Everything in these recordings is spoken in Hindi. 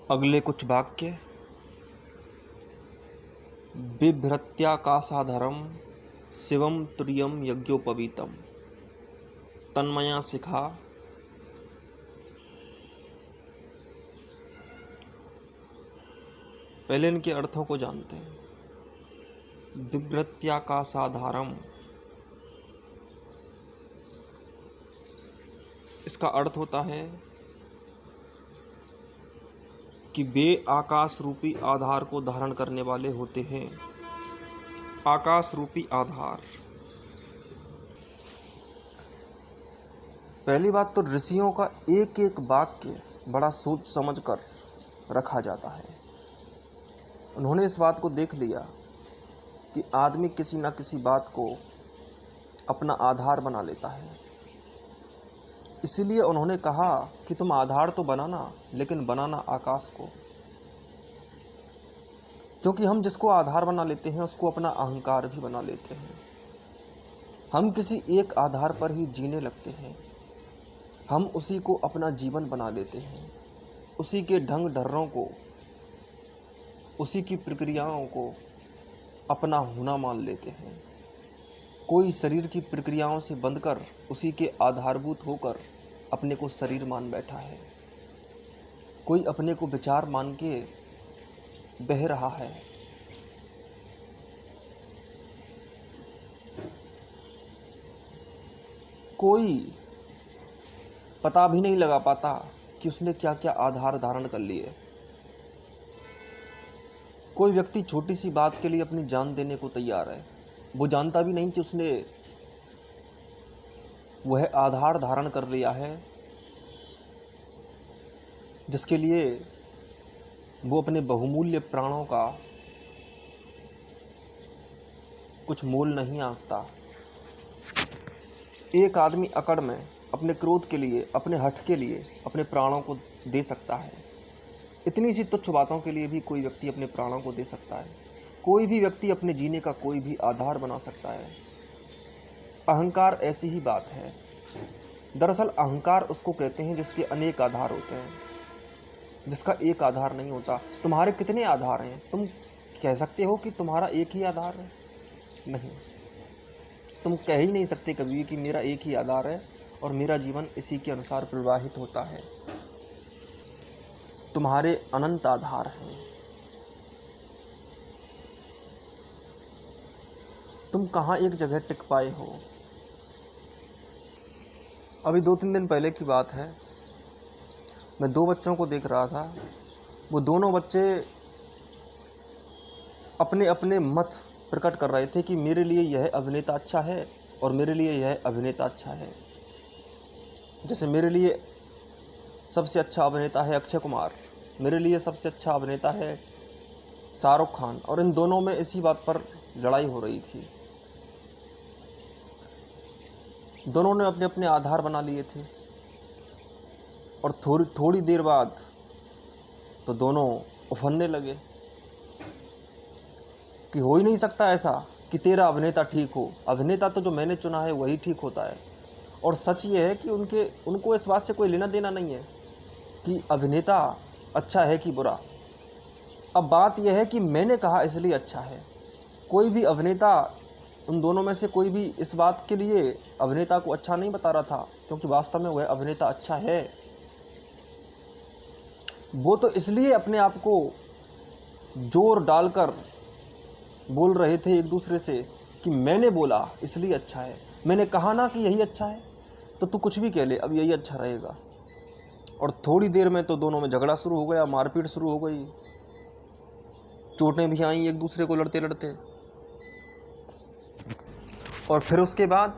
अगले कुछ वाक्य। बिभ्रत्याकाशाधरं शिवं तुर्यं यज्ञोपवीतं तन्मया शिखा। पहले इनके अर्थों को जानते हैं। बिभ्रत्याकाशाधारम, इसका अर्थ होता है कि वे आकाश रूपी आधार को धारण करने वाले होते हैं। आकाश रूपी आधार। पहली बात तो ऋषियों का एक एक वाक्य बड़ा सोच समझ कर रखा जाता है। उन्होंने इस बात को देख लिया कि आदमी किसी न किसी बात को अपना आधार बना लेता है। इसीलिए उन्होंने कहा कि तुम आधार तो बनाना, लेकिन बनाना आकाश को। क्योंकि हम जिसको आधार बना लेते हैं उसको अपना अहंकार भी बना लेते हैं। हम किसी एक आधार पर ही जीने लगते हैं। हम उसी को अपना जीवन बना लेते हैं। उसी के ढंग ढर्रों को, उसी की प्रक्रियाओं को अपना होना मान लेते हैं। कोई शरीर की प्रक्रियाओं से बंधकर उसी के आधारभूत होकर अपने को शरीर मान बैठा है। कोई अपने को विचार मान के बह रहा है। कोई पता भी नहीं लगा पाता कि उसने क्या क्या आधार धारण कर लिए। कोई व्यक्ति छोटी सी बात के लिए अपनी जान देने को तैयार है। वो जानता भी नहीं कि उसने वह आधार धारण कर लिया है जिसके लिए वो अपने बहुमूल्य प्राणों का कुछ मोल नहीं आंकता। एक आदमी अकड़ में अपने क्रोध के लिए, अपने हठ के लिए अपने प्राणों को दे सकता है। इतनी सी तुच्छ बातों के लिए भी कोई व्यक्ति अपने प्राणों को दे सकता है। कोई भी व्यक्ति अपने जीने का कोई भी आधार बना सकता है। अहंकार ऐसी ही बात है। दरअसल अहंकार उसको कहते हैं जिसके अनेक आधार होते हैं, जिसका एक आधार नहीं होता। तुम्हारे कितने आधार हैं? तुम कह सकते हो कि तुम्हारा एक ही आधार है? नहीं, तुम कह ही नहीं सकते कभी कि मेरा एक ही आधार है और मेरा जीवन इसी के अनुसार प्रवाहित होता है। तुम्हारे अनंत आधार हैं। तुम कहाँ एक जगह टिक पाए हो? अभी 2-3 दिन पहले की बात है, मैं 2 बच्चों को देख रहा था। वो दोनों बच्चे अपने अपने मत प्रकट कर रहे थे कि मेरे लिए यह अभिनेता अच्छा है और मेरे लिए यह अभिनेता अच्छा है। जैसे मेरे लिए सबसे अच्छा अभिनेता है अक्षय कुमार, मेरे लिए सबसे अच्छा अभिनेता है शाहरुख खान, और इन दोनों में इसी बात पर लड़ाई हो रही थी। दोनों ने अपने अपने आधार बना लिए थे और थोड़ी देर बाद तो दोनों उफनने लगे कि हो ही नहीं सकता ऐसा कि तेरा अभिनेता ठीक हो। अभिनेता तो जो मैंने चुना है वही ठीक होता है। और सच ये है कि उनको इस बात से कोई लेना देना नहीं है कि अभिनेता अच्छा है कि बुरा। अब बात यह है कि मैंने कहा इसलिए अच्छा है। कोई भी अभिनेता, उन दोनों में से कोई भी इस बात के लिए अभिनेता को अच्छा नहीं बता रहा था क्योंकि वास्तव में वह अभिनेता अच्छा है। वो तो इसलिए अपने आप को जोर डालकर बोल रहे थे एक दूसरे से कि मैंने बोला इसलिए अच्छा है, मैंने कहा ना कि यही अच्छा है, तो तू कुछ भी कह ले, अब यही अच्छा रहेगा। और थोड़ी देर में तो दोनों में झगड़ा शुरू हो गया, मारपीट शुरू हो गई, चोटें भी आईं एक दूसरे को लड़ते लड़ते। और फिर उसके बाद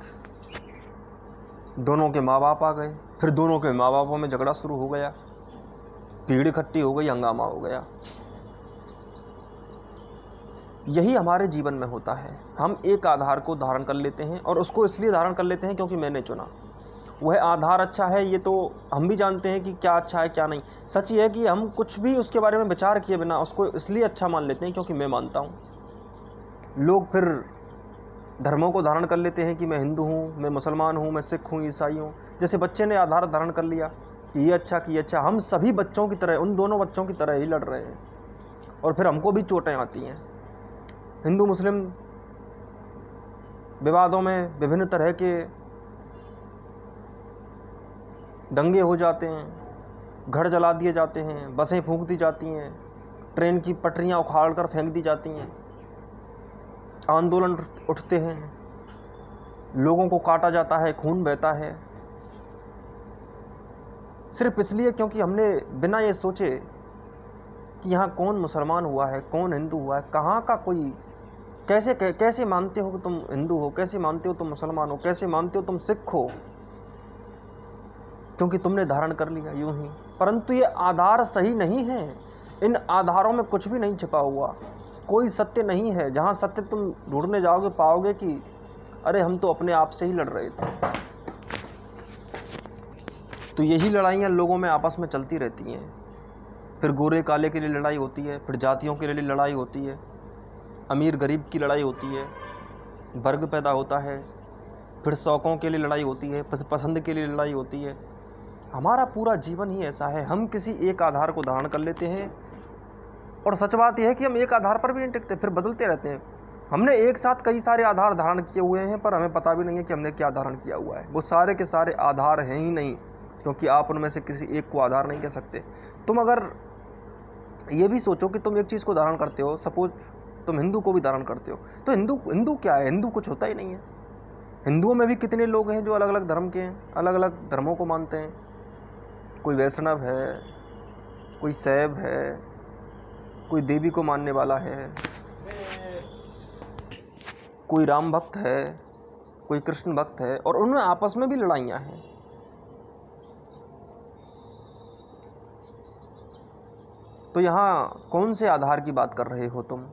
दोनों के माँ बाप आ गए। फिर दोनों के माँ बापों में झगड़ा शुरू हो गया, भीड़ इकट्ठी हो गई, हंगामा हो गया। यही हमारे जीवन में होता है। हम एक आधार को धारण कर लेते हैं और उसको इसलिए धारण कर लेते हैं क्योंकि मैंने चुना। वह आधार अच्छा है ये तो हम भी जानते हैं कि क्या अच्छा है क्या नहीं। सच ये है कि हम कुछ भी उसके बारे में विचार किए बिना उसको इसलिए अच्छा मान लेते हैं क्योंकि मैं मानता हूँ। लोग फिर धर्मों को धारण कर लेते हैं कि मैं हिंदू हूँ, मैं मुसलमान हूँ, मैं सिख हूँ, ईसाई हूँ। जैसे बच्चे ने आधार धारण कर लिया कि ये अच्छा कि ये अच्छा, हम सभी बच्चों की तरह, उन दोनों बच्चों की तरह ही लड़ रहे हैं और फिर हमको भी चोटें आती हैं। हिंदू मुस्लिम विवादों में विभिन्न तरह के दंगे हो जाते हैं, घर जला दिए जाते हैं, बसें फूंक दी जाती हैं, ट्रेन की पटरियां उखाड़ कर फेंक दी जाती हैं, आंदोलन उठते हैं, लोगों को काटा जाता है, खून बहता है, सिर्फ इसलिए क्योंकि हमने बिना ये सोचे कि यहाँ कौन मुसलमान हुआ है, कौन हिंदू हुआ है, कहाँ का कोई, कैसे मानते हो कि तुम हिंदू हो, कैसे मानते हो तुम मुसलमान हो, कैसे मानते हो तुम सिख हो, क्योंकि तुमने धारण कर लिया यूं ही। परंतु ये आधार सही नहीं है, इन आधारों में कुछ भी नहीं छिपा हुआ, कोई सत्य नहीं है। जहाँ सत्य तुम ढूंढने जाओगे पाओगे कि अरे हम तो अपने आप से ही लड़ रहे थे। तो यही लड़ाइयाँ लोगों में आपस में चलती रहती हैं। फिर गोरे काले के लिए लड़ाई होती है, फिर जातियों के लिए लड़ाई होती है, अमीर गरीब की लड़ाई होती है, वर्ग पैदा होता है, फिर शौक़ों के लिए लड़ाई होती है, पसंद के लिए लड़ाई होती है। हमारा पूरा जीवन ही ऐसा है, हम किसी एक आधार को धारण कर लेते हैं और सच बात यह है कि हम एक आधार पर भी नहीं टिकते, फिर बदलते रहते हैं। हमने एक साथ कई सारे आधार धारण किए हुए हैं पर हमें पता भी नहीं है कि हमने क्या धारण किया हुआ है। वो सारे के सारे आधार हैं ही नहीं, क्योंकि आप उनमें से किसी एक को आधार नहीं कह सकते। तुम अगर ये भी सोचो कि तुम एक चीज़ को धारण करते हो, सपोज तुम हिंदू को भी धारण करते हो, तो हिंदू क्या है? हिंदू कुछ होता ही नहीं है। हिंदुओं में भी कितने लोग हैं जो अलग अलग धर्म के हैं, अलग अलग धर्मों को मानते हैं। कोई वैष्णव है, कोई शैव है, कोई देवी को मानने वाला है, कोई राम भक्त है, कोई कृष्ण भक्त है, और उनमें आपस में भी लड़ाइयाँ हैं। तो यहाँ कौन से आधार की बात कर रहे हो तुम?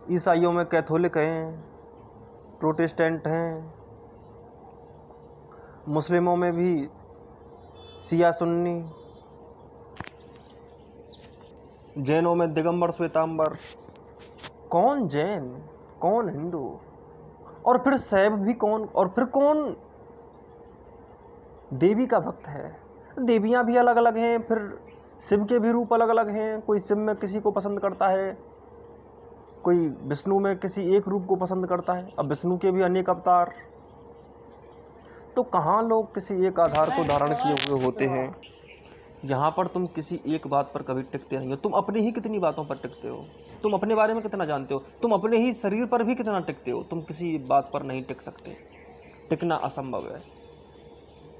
ईसाइयों में कैथोलिक हैं, प्रोटेस्टेंट हैं, मुस्लिमों में भी शिया सुन्नी, जैनों में दिगंबर श्वेतांबर। कौन जैन, कौन हिंदू, और फिर शैव भी कौन, और फिर कौन देवी का भक्त है? देवियाँ भी अलग अलग हैं, फिर शिव के भी रूप अलग अलग हैं। कोई शिव में किसी को पसंद करता है, कोई विष्णु में किसी एक रूप को पसंद करता है। अब विष्णु के भी अनेक अवतार। तो कहाँ लोग किसी एक आधार को धारण किए हुए होते हैं? यहाँ पर तुम किसी एक बात पर कभी टिकते नहीं हो। तुम अपनी ही कितनी बातों पर टिकते हो, तुम अपने बारे में कितना जानते हो, तुम अपने ही शरीर पर भी कितना टिकते हो। तुम किसी बात पर नहीं टिक सकते, टिकना असंभव है।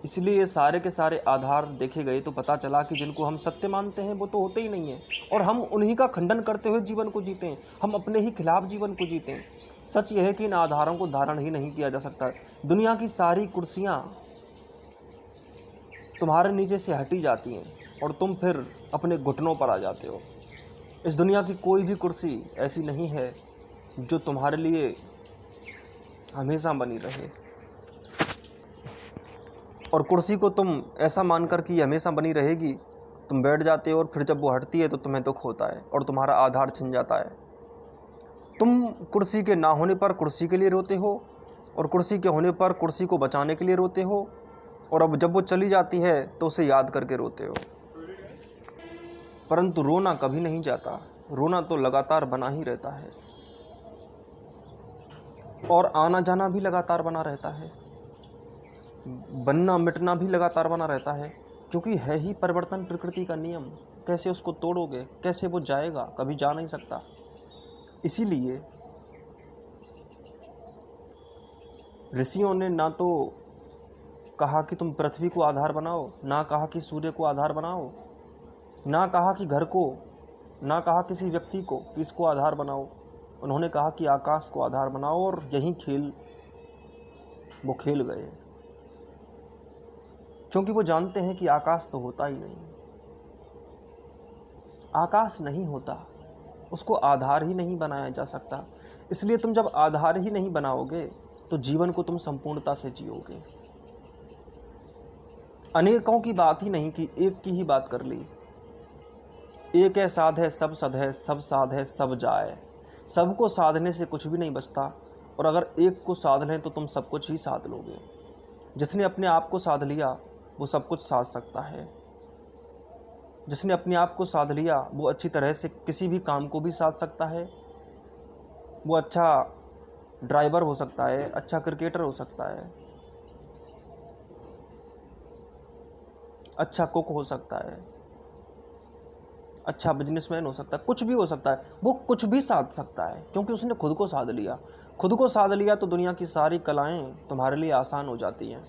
इसलिए ये सारे के सारे आधार देखे गए तो पता चला कि जिनको हम सत्य मानते हैं वो तो होते ही नहीं हैं, और हम उन्हीं का खंडन करते हुए जीवन को जीते हैं, हम अपने ही खिलाफ जीवन को जीते हैं। सच यह है कि इन आधारों को धारण ही नहीं किया जा सकता। दुनिया की सारी कुर्सियाँ तुम्हारे नीचे से हटी जाती हैं और तुम फिर अपने घुटनों पर आ जाते हो। इस दुनिया की कोई भी कुर्सी ऐसी नहीं है जो तुम्हारे लिए हमेशा बनी रहे, और कुर्सी को तुम ऐसा मानकर कि हमेशा बनी रहेगी तुम बैठ जाते हो, और फिर जब वो हटती है तो तुम्हें दुख होता है और तुम्हारा आधार छिन जाता है। तुम कुर्सी के ना होने पर कुर्सी के लिए रोते हो, और कुर्सी के होने पर कुर्सी को बचाने के लिए रोते हो, और अब जब वो चली जाती है तो उसे याद करके रोते हो। परंतु रोना कभी नहीं जाता, रोना तो लगातार बना ही रहता है, और आना जाना भी लगातार बना रहता है, बनना मिटना भी लगातार बना रहता है, क्योंकि है ही परिवर्तन प्रकृति का नियम। कैसे उसको तोड़ोगे, कैसे वो जाएगा? कभी जा नहीं सकता। इसीलिए ऋषियों ने ना तो कहा कि तुम पृथ्वी को आधार बनाओ, ना कहा कि सूर्य को आधार बनाओ, ना कहा कि घर को, ना कहा किसी व्यक्ति को कि इसको आधार बनाओ। उन्होंने कहा कि आकाश को आधार बनाओ, और यही खेल वो खेल गए, क्योंकि वो जानते हैं कि आकाश तो होता ही नहीं। आकाश नहीं होता, उसको आधार ही नहीं बनाया जा सकता। इसलिए तुम जब आधार ही नहीं बनाओगे तो जीवन को तुम संपूर्णता से जियोगे। अनेकों की बात ही नहीं की, एक की ही बात कर ली। एक है साध है सब सद है, सब साध है सब जाए। सबको साधने से कुछ भी नहीं बचता, और अगर एक को साध लें तो तुम सब कुछ ही साध लोगे। जिसने अपने आप को साध लिया वो सब कुछ साध सकता है। जिसने अपने आप को साध लिया वो अच्छी तरह से किसी भी काम को भी साध सकता है। वो अच्छा ड्राइवर हो सकता है, अच्छा क्रिकेटर हो सकता है, अच्छा कुक हो सकता है, अच्छा बिजनेसमैन हो सकता है, कुछ भी हो सकता है। वो कुछ भी साध सकता है क्योंकि उसने खुद को साध लिया। खुद को साध लिया तो दुनिया की सारी कलाएं तुम्हारे लिए आसान हो जाती हैं।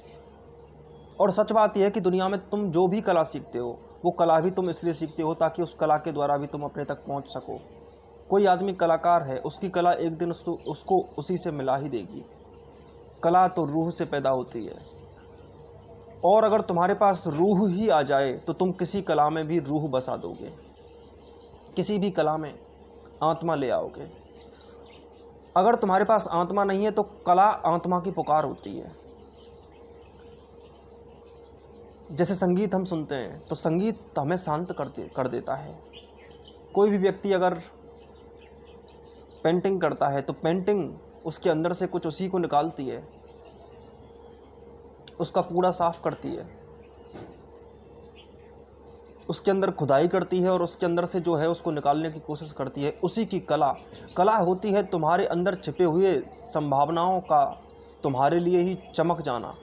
और सच बात यह है कि दुनिया में तुम जो भी कला सीखते हो वो कला भी तुम इसलिए सीखते हो ताकि उस कला के द्वारा भी तुम अपने तक पहुंच सको। कोई आदमी कलाकार है, उसकी कला एक दिन उसको उसी से मिला ही देगी। कला तो रूह से पैदा होती है, और अगर तुम्हारे पास रूह ही आ जाए तो तुम किसी कला में भी रूह बसा दोगे, किसी भी कला में आत्मा ले आओगे। अगर तुम्हारे पास आत्मा नहीं है तो कला आत्मा की पुकार होती है। जैसे संगीत हम सुनते हैं तो संगीत हमें शांत कर देता है। कोई भी व्यक्ति अगर पेंटिंग करता है तो पेंटिंग उसके अंदर से कुछ उसी को निकालती है, उसका कूड़ा साफ करती है, उसके अंदर खुदाई करती है और उसके अंदर से जो है उसको निकालने की कोशिश करती है। उसी की कला होती है तुम्हारे अंदर छिपे हुए संभावनाओं का तुम्हारे लिए ही चमक जाना,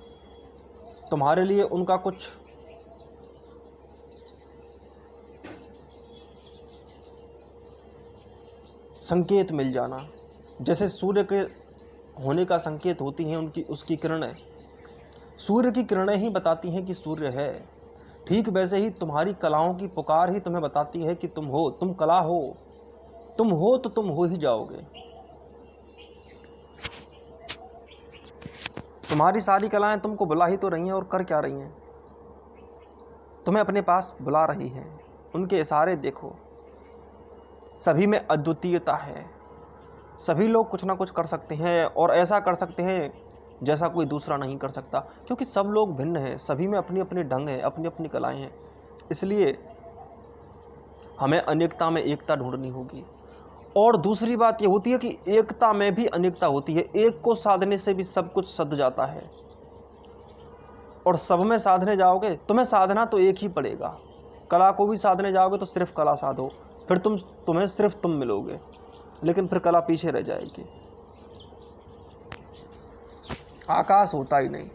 तुम्हारे लिए उनका कुछ संकेत मिल जाना। जैसे सूर्य के होने का संकेत होती हैं उसकी किरणें, सूर्य की किरणें ही बताती हैं कि सूर्य है। ठीक वैसे ही तुम्हारी कलाओं की पुकार ही तुम्हें बताती है कि तुम हो, तुम कला हो, तुम हो तो तुम हो ही जाओगे। तुम्हारी सारी कलाएं तुमको बुला ही तो रही हैं, और कर क्या रही हैं? तुम्हें अपने पास बुला रही हैं। उनके इशारे देखो, सभी में अद्वितीयता है। सभी लोग कुछ ना कुछ कर सकते हैं और ऐसा कर सकते हैं जैसा कोई दूसरा नहीं कर सकता, क्योंकि सब लोग भिन्न हैं, सभी में अपनी अपनी ढंग है, अपनी अपनी कलाएं हैं। इसलिए हमें अनेकता में एकता ढूंढनी होगी। और दूसरी बात यह होती है कि एकता में भी अनेकता होती है। एक को साधने से भी सब कुछ सध जाता है, और सब में साधने जाओगे तुम्हें साधना तो एक ही पड़ेगा। कला को भी साधने जाओगे तो सिर्फ कला साधो, फिर तुम्हें सिर्फ तुम मिलोगे, लेकिन फिर कला पीछे रह जाएगी। आकाश होता ही नहीं,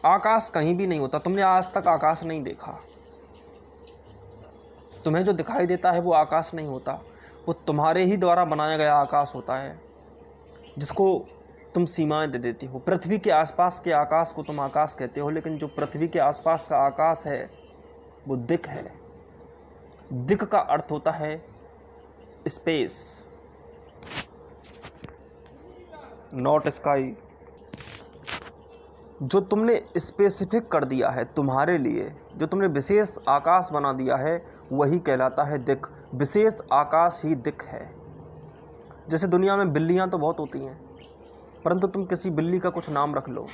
आकाश कहीं भी नहीं होता। तुमने आज तक आकाश नहीं देखा। तुम्हें जो दिखाई देता है वो आकाश नहीं होता, वो तुम्हारे ही द्वारा बनाया गया आकाश होता है, जिसको तुम सीमाएं दे देती हो। पृथ्वी के आसपास के आकाश को तुम आकाश कहते हो, लेकिन जो पृथ्वी के आसपास का आकाश है वो दिक है। दिक का अर्थ होता है स्पेस, नॉट स्काई। जो तुमने स्पेसिफिक कर दिया है तुम्हारे लिए, जो तुमने विशेष आकाश बना दिया है, वही कहलाता है दिक। विशेष आकाश ही दिक है। जैसे दुनिया में बिल्लियां तो बहुत होती हैं, परंतु तुम किसी बिल्ली का कुछ नाम रख लो,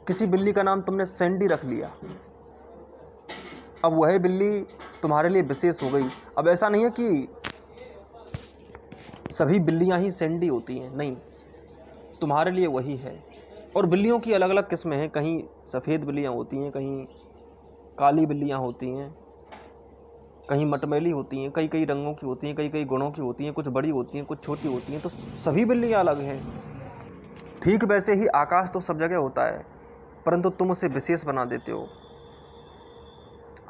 किसी बिल्ली का नाम तुमने सैंडी रख लिया, अब वह बिल्ली तुम्हारे लिए विशेष हो गई। अब ऐसा नहीं है कि सभी बिल्लियां ही सैंडी होती हैं, नहीं, तुम्हारे लिए वही है। और बिल्लियों की अलग अलग किस्में हैं, कहीं सफ़ेद बिल्लियां होती हैं, कहीं काली बिल्लियां होती हैं, कहीं मटमैली होती हैं, कई कई रंगों की होती हैं, कई कई गुणों की होती हैं, कुछ बड़ी होती हैं, कुछ छोटी होती हैं, तो सभी बिल्लियां अलग हैं। ठीक वैसे ही आकाश तो सब जगह होता है, परंतु तुम उसे विशेष बना देते हो।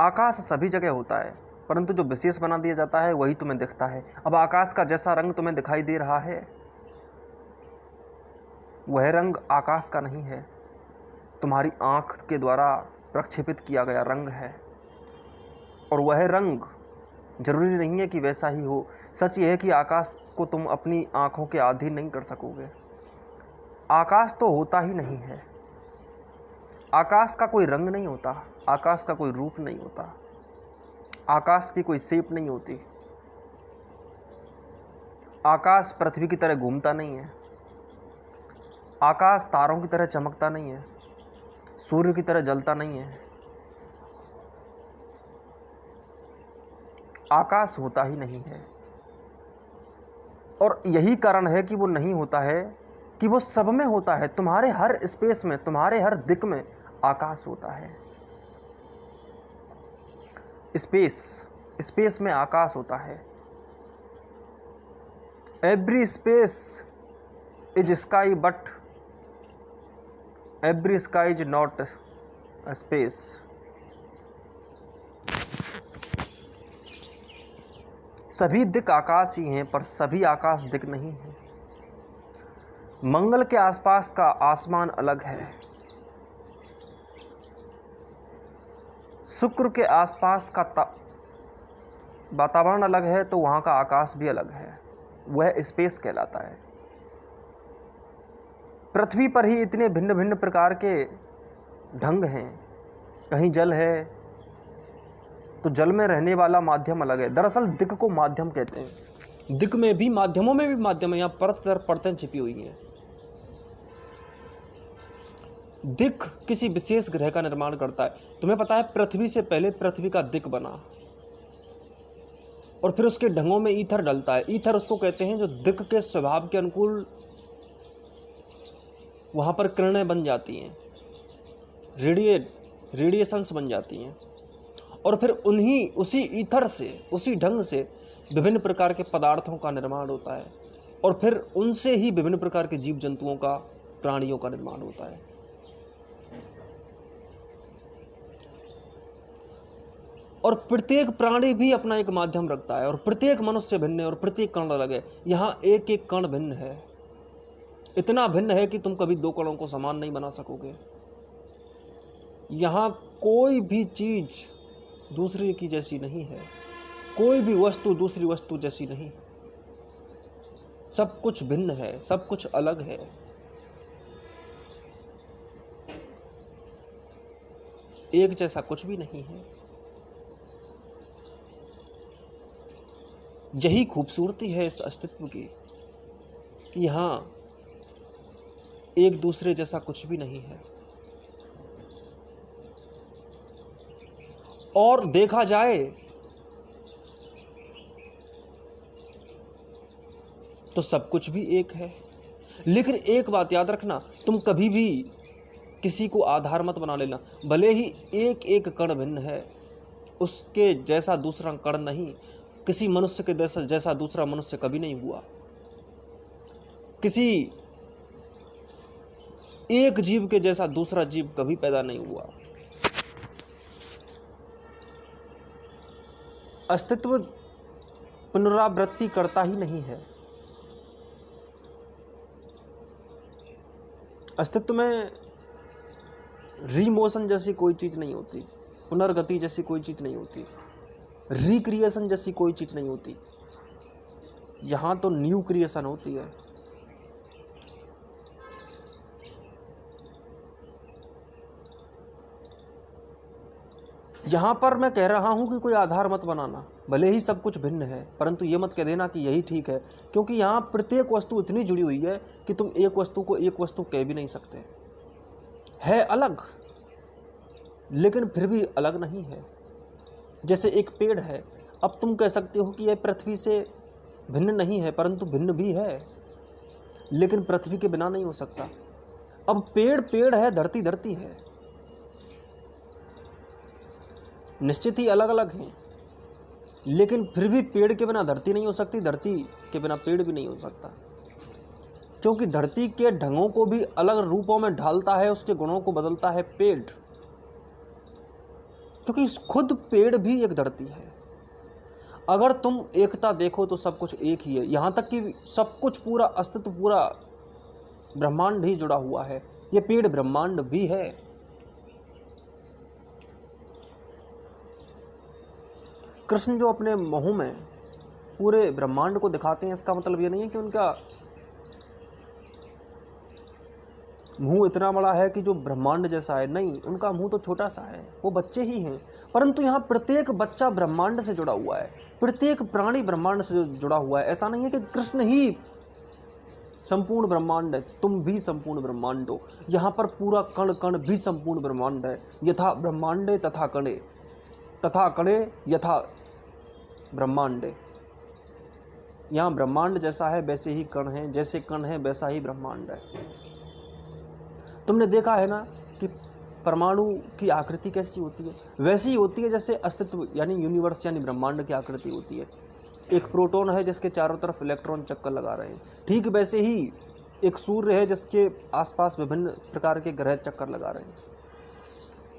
आकाश सभी जगह होता है, परंतु जो विशेष बना दिया जाता है वही तुम्हें दिखता है। अब आकाश का जैसा रंग तुम्हें दिखाई दे रहा है वह रंग आकाश का नहीं है, तुम्हारी आँख के द्वारा प्रक्षेपित किया गया रंग है। और वह रंग जरूरी नहीं है कि वैसा ही हो। सच यह है कि आकाश को तुम अपनी आँखों के अधीन नहीं कर सकोगे। आकाश तो होता ही नहीं है, आकाश का कोई रंग नहीं होता, आकाश का कोई रूप नहीं होता, आकाश की कोई शेप नहीं होती। आकाश पृथ्वी की तरह घूमता नहीं है, आकाश तारों की तरह चमकता नहीं है, सूर्य की तरह जलता नहीं है। आकाश होता ही नहीं है। और यही कारण है कि वो नहीं होता है कि वो सब में होता है। तुम्हारे हर स्पेस में, तुम्हारे हर दिक में आकाश होता है। स्पेस में आकाश होता है। Every space is sky but every sky is not a space. सभी दिक आकाश ही हैं, पर सभी आकाश दिक नहीं है। मंगल के आसपास का आसमान अलग है, शुक्र के आसपास का वातावरण अलग है, तो वहाँ का आकाश भी अलग है। वह स्पेस कहलाता है। पृथ्वी पर ही इतने भिन्न भिन्न प्रकार के ढंग हैं। कहीं जल है तो जल में रहने वाला माध्यम अलग है। दरअसल दिक को माध्यम कहते हैं। दिक में भी, माध्यमों में भी माध्यम है। यहाँ परत दर परतें छिपी हुई हैं। दिक किसी विशेष ग्रह का निर्माण करता है। तुम्हें पता है पृथ्वी से पहले पृथ्वी का दिक बना और फिर उसके ढंगों में ईथर डलता है। ईथर उसको कहते हैं जो दिक के स्वभाव के अनुकूल वहाँ पर किरणें बन जाती हैं, रेडिएशंस बन जाती हैं, और फिर उसी ईथर से, उसी ढंग से विभिन्न प्रकार के पदार्थों का निर्माण होता है, और फिर उनसे ही विभिन्न प्रकार के जीव जंतुओं का, प्राणियों का निर्माण होता है। और प्रत्येक प्राणी भी अपना एक माध्यम रखता है, और प्रत्येक मनुष्य भिन्न है, और प्रत्येक कण अलग है। यहाँ एक एक कण भिन्न है। इतना भिन्न है कि तुम कभी दो कणों को समान नहीं बना सकोगे। यहाँ कोई भी चीज दूसरे की जैसी नहीं है, कोई भी वस्तु दूसरी वस्तु जैसी नहीं। सब कुछ भिन्न है, सब कुछ अलग है। एक जैसा कुछ भी नहीं है। यही खूबसूरती है इस अस्तित्व की कि यहाँ एक दूसरे जैसा कुछ भी नहीं है। और देखा जाए तो सब कुछ भी एक है। लेकिन एक बात याद रखना, तुम कभी भी किसी को आधार मत बना लेना। भले ही एक एक कण भिन्न है, उसके जैसा दूसरा कण नहीं। किसी मनुष्य के जैसा दूसरा मनुष्य कभी नहीं हुआ। किसी एक जीव के जैसा दूसरा जीव कभी पैदा नहीं हुआ। अस्तित्व पुनरावृत्ति करता ही नहीं है। अस्तित्व में रीमोशन जैसी कोई चीज नहीं होती, पुनर्गति जैसी कोई चीज नहीं होती, रिक्रिएशन जैसी कोई चीज नहीं होती। यहां तो न्यू क्रिएशन होती है। यहां पर मैं कह रहा हूं कि कोई आधार मत बनाना। भले ही सब कुछ भिन्न है, परंतु ये मत कह देना कि यही ठीक है, क्योंकि यहां प्रत्येक वस्तु इतनी जुड़ी हुई है कि तुम एक वस्तु को एक वस्तु कह भी नहीं सकते। है अलग, लेकिन फिर भी अलग नहीं है। जैसे एक पेड़ है, अब तुम कह सकते हो कि यह पृथ्वी से भिन्न नहीं है, परंतु भिन्न भी है, लेकिन पृथ्वी के बिना नहीं हो सकता। अब पेड़ पेड़ है, धरती धरती है, निश्चित ही अलग अलग हैं, लेकिन फिर भी पेड़ के बिना धरती नहीं हो सकती, धरती के बिना पेड़ भी नहीं हो सकता। क्योंकि धरती के ढंगों को भी अलग रूपों में ढालता है, उसके गुणों को बदलता है पेड़, क्योंकि खुद पेड़ भी एक धरती है। अगर तुम एकता देखो तो सब कुछ एक ही है। यहाँ तक कि सब कुछ, पूरा अस्तित्व, पूरा ब्रह्मांड ही जुड़ा हुआ है। ये पेड़ ब्रह्मांड भी है। कृष्ण जो अपने मुंह में पूरे ब्रह्मांड को दिखाते हैं, इसका मतलब ये नहीं है कि उनका मुंह इतना बड़ा है कि जो ब्रह्मांड जैसा है। नहीं, उनका मुंह तो छोटा सा है, वो बच्चे ही हैं। परंतु यहाँ प्रत्येक बच्चा ब्रह्मांड से जुड़ा हुआ है, प्रत्येक प्राणी ब्रह्मांड से जुड़ा हुआ है। ऐसा नहीं है कि कृष्ण ही संपूर्ण ब्रह्मांड है, तुम भी संपूर्ण ब्रह्मांड हो। यहाँ पर पूरा कण कण भी संपूर्ण ब्रह्मांड है। यथा ब्रह्मांडे तथा कणे, तथा कणे यथा ब्रह्मांडे। यहाँ ब्रह्मांड जैसा है वैसे ही कण है, जैसे कण है वैसा ही ब्रह्मांड है। तुमने देखा है ना कि परमाणु की आकृति कैसी होती है? वैसी ही होती है जैसे अस्तित्व यानी यूनिवर्स यानी ब्रह्मांड की आकृति होती है। एक प्रोटॉन है जिसके चारों तरफ इलेक्ट्रॉन चक्कर लगा रहे हैं, ठीक वैसे ही एक सूर्य है जिसके आसपास विभिन्न प्रकार के ग्रह चक्कर लगा रहे हैं,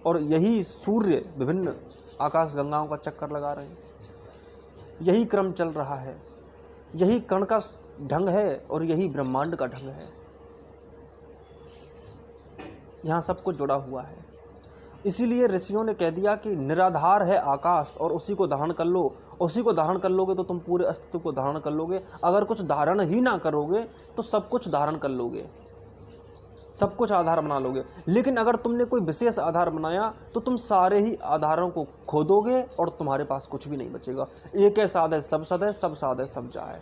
और यही सूर्य विभिन्न आकाश गंगाओं का चक्कर लगा रहे हैं। यही क्रम चल रहा है, यही कण का ढंग है और यही ब्रह्मांड का ढंग है। यहाँ सब कुछ जुड़ा हुआ है। इसीलिए ऋषियों ने कह दिया कि निराधार है आकाश और उसी को धारण कर लो। उसी को धारण कर लोगे तो तुम पूरे अस्तित्व को धारण कर लोगे। अगर कुछ धारण ही ना करोगे तो सब कुछ धारण कर लोगे, सब कुछ आधार बना लोगे। लेकिन अगर तुमने कोई विशेष आधार बनाया तो तुम सारे ही आधारों को खो दोगे और तुम्हारे पास कुछ भी नहीं बचेगा। एक है साध है सब सद है, सब साध है सब जाए।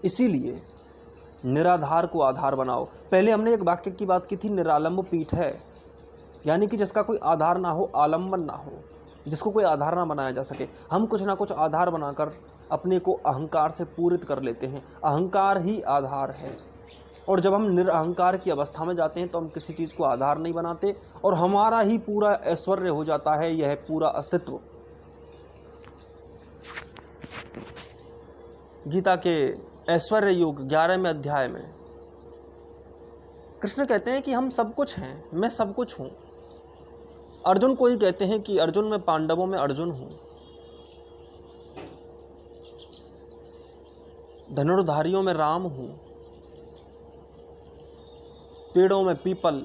इसीलिए निराधार को आधार बनाओ। पहले हमने एक वाक्य की बात की थी, निरालंब पीठ है, यानी कि जिसका कोई आधार ना हो, आलंबन ना हो, जिसको कोई आधार ना बनाया जा सके। हम कुछ ना कुछ आधार बनाकर अपने को अहंकार से पूरित कर लेते हैं। अहंकार ही आधार है, और जब हम निरअहकार की अवस्था में जाते हैं तो हम किसी चीज़ को आधार नहीं बनाते और हमारा ही पूरा ऐश्वर्य हो जाता है यह पूरा अस्तित्व। गीता के ऐश्वर्य योग 11वें अध्याय में कृष्ण कहते हैं कि हम सब कुछ हैं, मैं सब कुछ हूँ। अर्जुन को ही कहते हैं कि अर्जुन मैं पांडवों में अर्जुन हूँ, धनुर्धारियों में राम हूँ, पेड़ों में पीपल,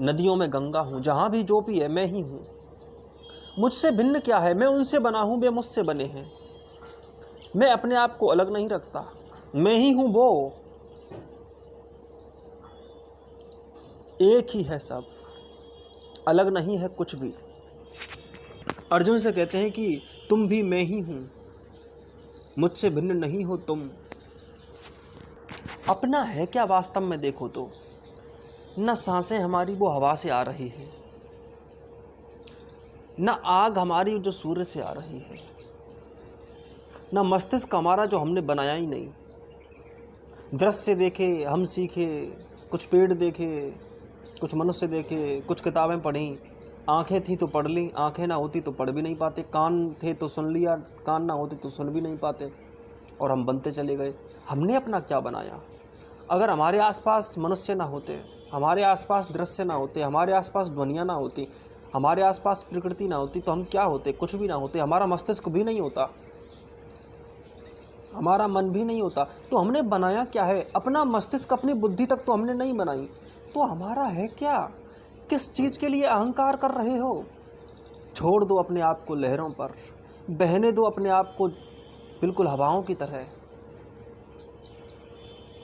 नदियों में गंगा हूँ, जहाँ भी जो भी है मैं ही हूँ। मुझसे भिन्न क्या है? मैं उनसे बना हूँ, वे मुझसे बने हैं। मैं अपने आप को अलग नहीं रखता, मैं ही हूँ वो, एक ही है सब, अलग नहीं है कुछ भी। अर्जुन से कहते हैं कि तुम भी मैं ही हूँ, मुझसे भिन्न नहीं हो तुम। अपना है क्या वास्तव में देखो तो? न सांसें हमारी वो हवा से आ रही है, न आग हमारी जो सूर्य से आ रही है, न मस्तिष्क हमारा जो हमने बनाया ही नहीं। दृश्य देखे, हम सीखे, कुछ पेड़ देखे, कुछ मनुष्य देखे, कुछ किताबें पढ़ी, आंखें थी तो पढ़ ली, आंखें ना होती तो पढ़ भी नहीं पाते, कान थे तो सुन लिया, कान ना होते तो सुन भी नहीं पाते, और हम बनते चले गए। हमने अपना क्या बनाया? अगर हमारे आसपास मनुष्य ना होते, हमारे आसपास दृश्य ना होते, हमारे आसपास ध्वनियाँ ना होती, हमारे आसपास प्रकृति ना होती, तो हम क्या होते? कुछ भी ना होते। हमारा मस्तिष्क भी नहीं होता, हमारा मन भी नहीं होता। तो हमने बनाया क्या है? अपना मस्तिष्क, अपनी बुद्धि तक तो हमने नहीं बनाई। तो हमारा है क्या? किस चीज़ के लिए अहंकार कर रहे हो? छोड़ दो अपने आप को लहरों पर, बहने दो अपने आप को बिल्कुल हवाओं की तरह।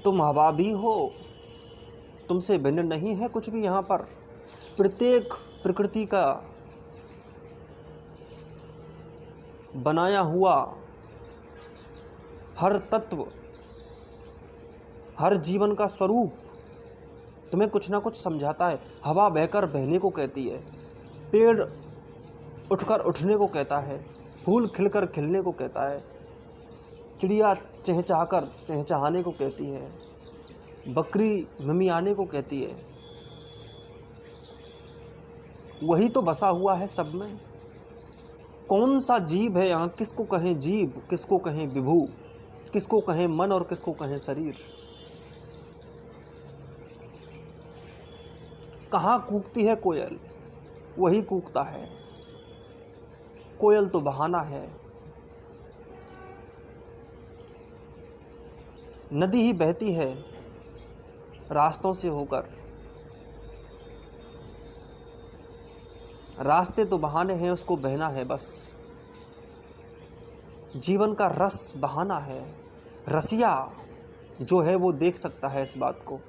तुम हवा भी हो, तुमसे भिन्न नहीं है कुछ भी यहाँ पर। प्रत्येक प्रकृति का बनाया हुआ हर तत्व, हर जीवन का स्वरूप तुम्हें कुछ ना कुछ समझाता है। हवा बहकर बहने को कहती है, पेड़ उठकर उठने को कहता है, फूल खिलकर खिलने को कहता है, चिड़िया चहचहाकर चहचहाने को कहती है, बकरी मिमियाने को कहती है। वही तो बसा हुआ है सब में। कौन सा जीव है यहाँ? किसको कहें जीव, किसको कहें विभू, किसको कहें मन और किसको कहें शरीर? कहाँ कूकती है कोयल? वही कूकता है। कोयल तो बहाना है। नदी ही बहती है रास्तों से होकर, रास्ते तो बहाने हैं, उसको बहना है बस। जीवन का रस बहाना है। रसिया जो है वो देख सकता है इस बात को।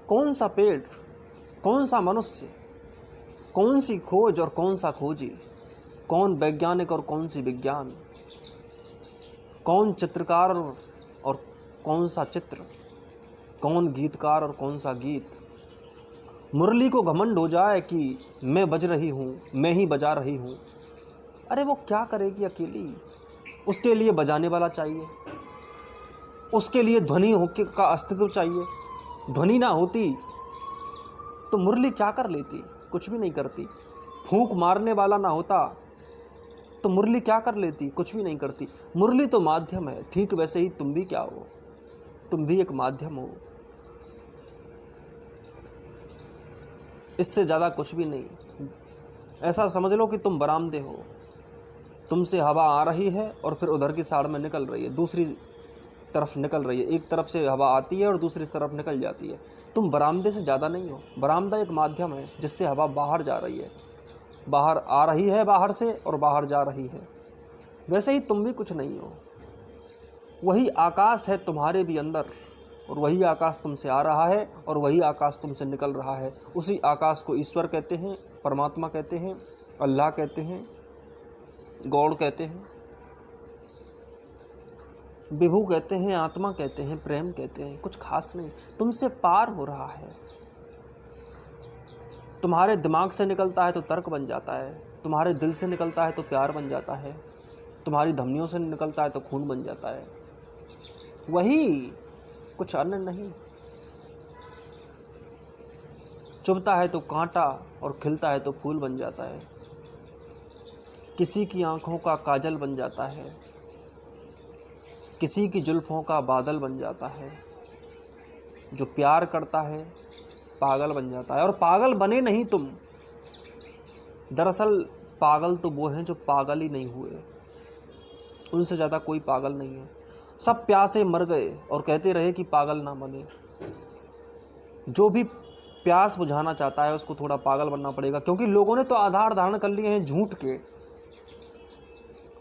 कौन सा पेड़, कौन सा मनुष्य, कौन सी खोज और कौन सा खोजी, कौन वैज्ञानिक और कौन सी विज्ञान, कौन चित्रकार और कौन सा चित्र, कौन गीतकार और कौन सा गीत। मुरली को घमंड हो जाए कि मैं बज रही हूँ, मैं ही बजा रही हूँ। अरे वो क्या करेगी अकेली, उसके लिए बजाने वाला चाहिए, उसके लिए ध्वनि होके का अस्तित्व चाहिए। ध्वनि ना होती तो मुरली क्या कर लेती, कुछ भी नहीं करती। फूंक मारने वाला ना होता तो मुरली क्या कर लेती, कुछ भी नहीं करती। मुरली तो माध्यम है, ठीक वैसे ही तुम भी क्या हो, तुम भी एक माध्यम हो, इससे ज़्यादा कुछ भी नहीं। ऐसा समझ लो कि तुम बरामदे हो, तुमसे हवा आ रही है और फिर उधर की साइड में निकल रही है, दूसरी तरफ निकल रही है। एक तरफ से हवा आती है और दूसरी तरफ निकल जाती है। तुम बरामदे से ज़्यादा नहीं हो। बरामदा एक माध्यम है जिससे हवा बाहर जा रही है, बाहर आ रही है बाहर से और बाहर जा रही है। वैसे ही तुम भी कुछ नहीं हो। वही आकाश है तुम्हारे भी अंदर, और वही आकाश तुमसे आ रहा है और वही आकाश तुमसे निकल रहा है। उसी आकाश को ईश्वर कहते हैं, परमात्मा कहते हैं, अल्लाह कहते हैं, गॉड कहते हैं, विभु कहते हैं, आत्मा कहते हैं, प्रेम कहते हैं। कुछ खास नहीं, तुमसे पार हो रहा है। तुम्हारे दिमाग से निकलता है तो तर्क बन जाता है, तुम्हारे दिल से निकलता है तो प्यार बन जाता है, तुम्हारी धमनियों से निकलता है तो खून बन जाता है। वही, कुछ अन्य नहीं। चुभता है तो कांटा और खिलता है तो फूल बन जाता है। किसी की आंखों का काजल बन जाता है, किसी की जुल्फों का बादल बन जाता है। जो प्यार करता है पागल बन जाता है। और पागल बने नहीं तुम, दरअसल पागल तो वो हैं जो पागल ही नहीं हुए। उनसे ज़्यादा कोई पागल नहीं है। सब प्यासे मर गए और कहते रहे कि पागल ना बने। जो भी प्यास बुझाना चाहता है उसको थोड़ा पागल बनना पड़ेगा, क्योंकि लोगों ने तो आधार धारण कर लिए हैं झूठ के।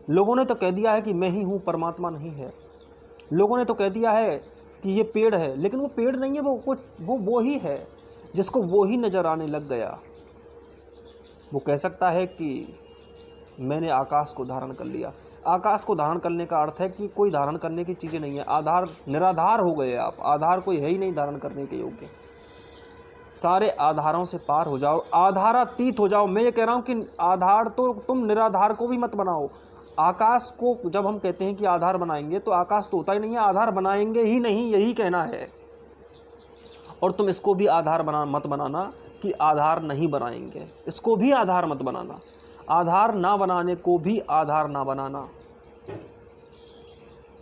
लोगों ने तो कह दिया है कि मैं ही हूँ, परमात्मा नहीं है। लोगों ने तो कह दिया है कि ये पेड़ है, लेकिन वो पेड़ नहीं है, वो ही है जिसको वो ही नज़र आने लग गया। वो कह सकता है कि मैंने आकाश को धारण कर लिया। आकाश को धारण करने का अर्थ है कि कोई धारण करने की चीज़ें नहीं है। आधार निराधार हो गए आप, आधार कोई है ही नहीं धारण करने के योग्य। सारे आधारों से पार हो जाओ, आधारातीत हो जाओ। मैं ये कह रहा हूँ कि आधार तो तुम निराधार को भी मत बनाओ। आकाश को जब हम कहते हैं कि आधार बनाएंगे तो आकाश तो होता ही नहीं है, आधार बनाएंगे ही नहीं, यही कहना है। और तुम इसको भी आधार मत बनाना कि आधार नहीं बनाएंगे, इसको भी आधार मत बनाना। आधार ना बनाने को भी आधार ना बनाना।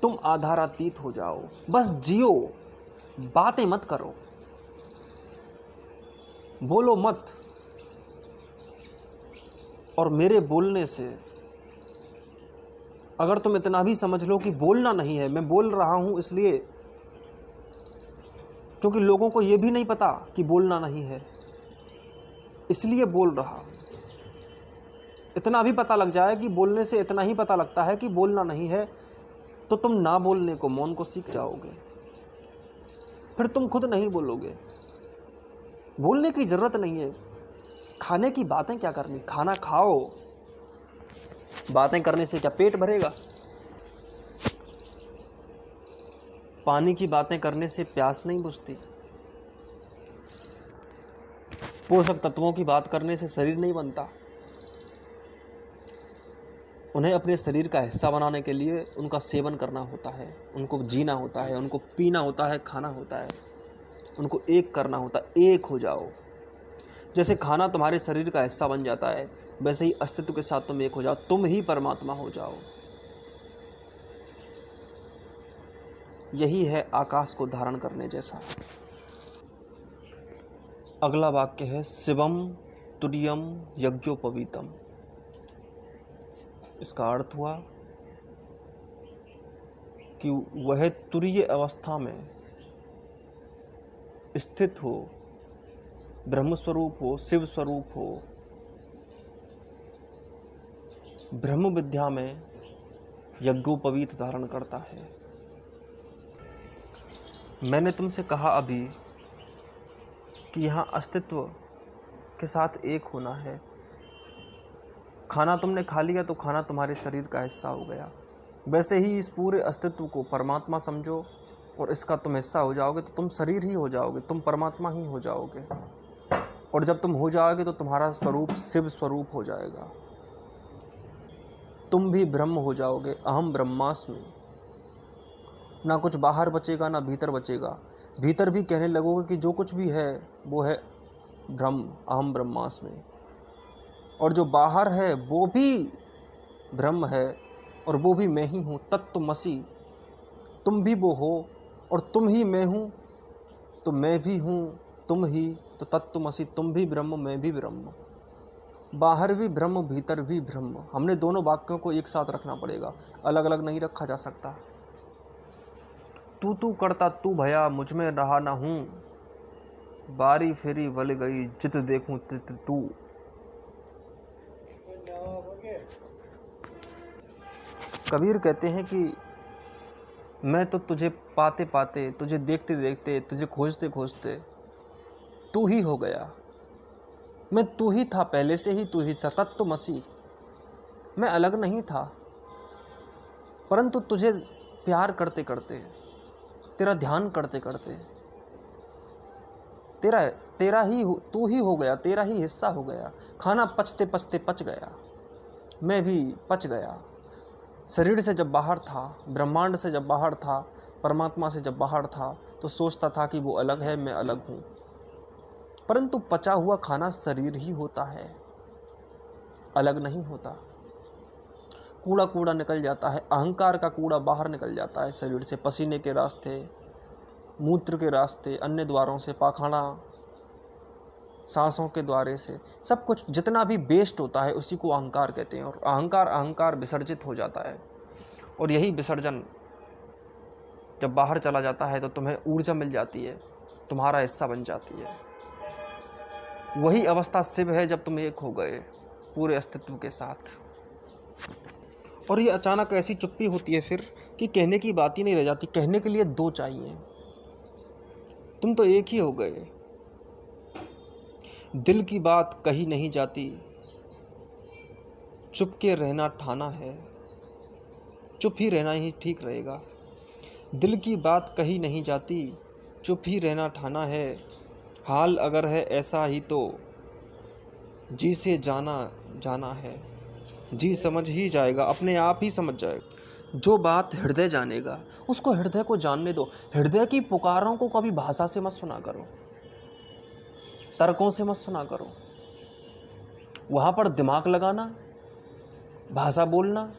तुम आधारातीत हो जाओ, बस जियो, बातें मत करो, बोलो मत। और मेरे बोलने से अगर तुम इतना भी समझ लो कि बोलना नहीं है, मैं बोल रहा हूं इसलिए क्योंकि लोगों को यह भी नहीं पता कि बोलना नहीं है, इसलिए बोल रहा हूं। इतना भी पता लग जाए कि बोलने से इतना ही पता लगता है कि बोलना नहीं है, तो तुम ना बोलने को, मौन को सीख जाओगे। फिर तुम खुद नहीं बोलोगे। बोलने की जरूरत नहीं है। खाने की बातें क्या करनी, खाना खाओ। बातें करने से क्या पेट भरेगा? पानी की बातें करने से प्यास नहीं बुझती। पोषक तत्वों की बात करने से शरीर नहीं बनता। उन्हें अपने शरीर का हिस्सा बनाने के लिए उनका सेवन करना होता है, उनको जीना होता है, उनको पीना होता है, खाना होता है, उनको एक करना होता है। एक हो जाओ। जैसे खाना तुम्हारे शरीर का हिस्सा बन जाता है, वैसे ही अस्तित्व के साथ तुम एक हो जाओ, तुम ही परमात्मा हो जाओ। यही है आकाश को धारण करने जैसा। अगला वाक्य है शिवम तुर्यम यज्ञोपवीतम। इसका अर्थ हुआ कि वह तुरीय अवस्था में स्थित हो, ब्रह्म स्वरूप हो, शिव स्वरूप हो, ब्रह्म विद्या में यज्ञोपवीत धारण करता है। मैंने तुमसे कहा अभी कि यहाँ अस्तित्व के साथ एक होना है। खाना तुमने खा लिया तो खाना तुम्हारे शरीर का हिस्सा हो गया। वैसे ही इस पूरे अस्तित्व को परमात्मा समझो, और इसका तुम हिस्सा हो जाओगे तो तुम शरीर ही हो जाओगे, तुम परमात्मा ही हो जाओगे। और जब तुम हो जाओगे तो तुम्हारा स्वरूप शिव स्वरूप हो जाएगा, तुम भी ब्रह्म हो जाओगे। अहम ब्रह्मास्मि। ना कुछ बाहर बचेगा ना भीतर बचेगा। भीतर भी कहने लगोगे कि जो कुछ भी है वो है ब्रह्म, अहम ब्रह्मास्मि। और जो बाहर है वो भी ब्रह्म है और वो भी मैं ही हूँ, तत्त्वमसि। तुम भी वो हो और तुम ही मैं हूँ, तो मैं भी हूँ तुम ही, तो तत्त्वमसि। तुम भी ब्रह्म मैं भी ब्रह्म, बाहर भी ब्रह्म भीतर भी ब्रह्म। हमने दोनों वाक्यों को एक साथ रखना पड़ेगा, अलग अलग नहीं रखा जा सकता। तू करता तू भया मुझ में रहा ना हूँ, बारी फेरी वल गई जित देखूं तित तू। कबीर कहते हैं कि मैं तो तुझे पाते पाते, तुझे देखते देखते, तुझे खोजते खोजते तू ही हो गया। मैं तू ही था, पहले से ही तू ही था, तत्त्वमसि। मैं अलग नहीं था, परंतु तुझे प्यार करते करते, तेरा ध्यान करते करते तेरा ही तू ही हो गया, तेरा ही हिस्सा हो गया। खाना पचते पचते पच गया, मैं भी पच गया। शरीर से जब बाहर था, ब्रह्मांड से जब बाहर था, परमात्मा से जब बाहर था, तो सोचता था कि वो अलग है, मैं अलग हूँ। परंतु पचा हुआ खाना शरीर ही होता है, अलग नहीं होता। कूड़ा कूड़ा निकल जाता है, अहंकार का कूड़ा बाहर निकल जाता है शरीर से, पसीने के रास्ते, मूत्र के रास्ते, अन्य द्वारों से, पाखाना, सांसों के द्वारे से, सब कुछ जितना भी वेस्ट होता है उसी को अहंकार कहते हैं। और अहंकार विसर्जित हो जाता है। और यही विसर्जन जब बाहर चला जाता है तो तुम्हें ऊर्जा मिल जाती है, तुम्हारा हिस्सा बन जाती है। वही अवस्था शिव है जब तुम एक हो गए पूरे अस्तित्व के साथ। और ये अचानक ऐसी चुप्पी होती है फिर कि कहने की बात ही नहीं रह जाती, कहने के लिए दो चाहिए। तुम तो एक ही हो गए। दिल की बात कही नहीं जाती, चुप के रहना ठाना है, चुप ही रहना ही ठीक रहेगा। दिल की बात कही नहीं जाती, चुप ही रहना ठाना है। हाल अगर है ऐसा ही तो जी से जाना जाना है। जी समझ ही जाएगा, अपने आप ही समझ जाएगा। जो बात हृदय जानेगा उसको हृदय को जानने दो। हृदय की पुकारों को कभी भाषा से मत सुना करो, तर्कों से मत सुना करो। वहाँ पर दिमाग लगाना, भाषा बोलना,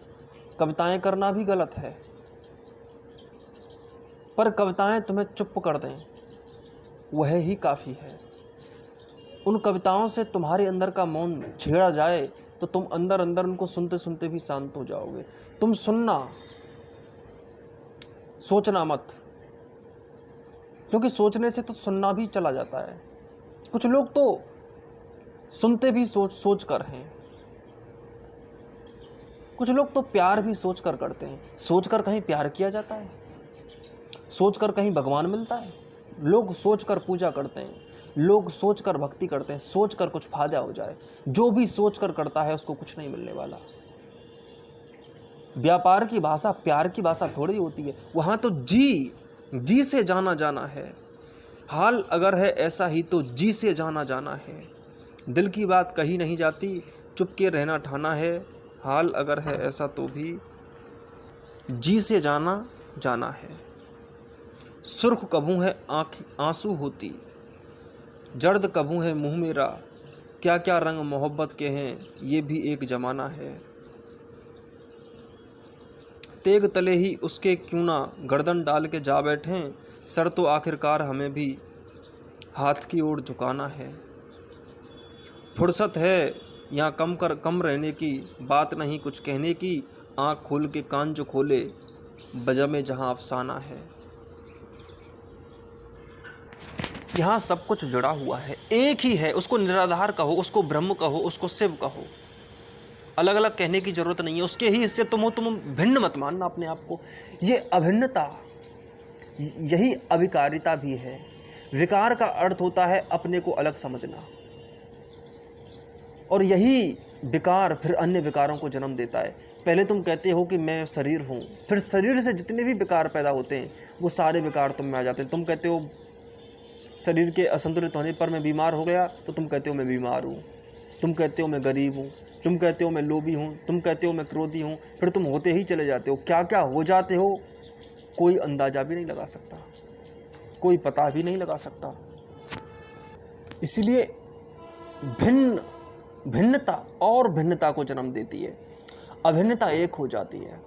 कविताएं करना भी गलत है। पर कविताएं तुम्हें चुप कर दें वह ही काफ़ी है। उन कविताओं से तुम्हारे अंदर का मौन छेड़ा जाए तो तुम अंदर अंदर उनको सुनते सुनते भी शांत हो जाओगे। तुम सुनना, सोचना मत, क्योंकि सोचने से तो सुनना भी चला जाता है। कुछ लोग तो सुनते भी सोच कर हैं, कुछ लोग तो प्यार भी सोच कर करते हैं। सोच कर कहीं प्यार किया जाता है? सोच कर कहीं भगवान मिलता है? लोग सोच कर पूजा करते हैं, लोग सोच कर भक्ति करते हैं, सोच कर कुछ फायदा हो जाए। जो भी सोच कर करता है उसको कुछ नहीं मिलने वाला। व्यापार की भाषा प्यार की भाषा थोड़ी होती है। वहाँ तो जी से जाना जाना है। हाल अगर है ऐसा ही तो जी से जाना जाना है। दिल की बात कही नहीं जाती, चुप के रहना ठाना है। हाल अगर है ऐसा तो भी जी से जाना जाना है। सुर्ख कभू है आंसू होती, जर्द कभू है मुँह मेरा। क्या क्या रंग मोहब्बत के हैं, ये भी एक ज़माना है। तेग तले ही उसके क्यों ना गर्दन डाल के जा बैठें, सर तो आखिरकार हमें भी हाथ की ओर झुकाना है। फुर्सत है यहाँ कम रहने की, बात नहीं कुछ कहने की। आँख खोल के कान जो खोले, वजह में जहाँ अफसाना है। यहाँ सब कुछ जुड़ा हुआ है, एक ही है। उसको निराधार कहो, उसको ब्रह्म कहो, उसको शिव कहो। अलग अलग कहने की जरूरत नहीं है। उसके ही हिस्से तुम हो, तुम भिन्न मत मानना अपने आप को। ये अभिन्नता, यही अविकारिता भी है। विकार का अर्थ होता है अपने को अलग समझना, और यही विकार फिर अन्य विकारों को जन्म देता है। पहले तुम कहते हो कि मैं शरीर हूँ, फिर शरीर से जितने भी विकार पैदा होते हैं वो सारे विकार तुम में आ जाते हैं। तुम कहते हो शरीर के असंतुलित होने पर मैं बीमार हो गया, तो तुम कहते हो मैं बीमार हूँ। तुम कहते हो मैं गरीब हूँ, तुम कहते हो मैं लोभी हूँ, तुम कहते हो मैं क्रोधी हूँ, फिर तुम होते ही चले जाते हो। क्या क्या हो जाते हो कोई अंदाज़ा भी नहीं लगा सकता, कोई पता भी नहीं लगा सकता। इसलिए भिन्नता और भिन्नता को जन्म देती है, अभिन्नता एक हो जाती है।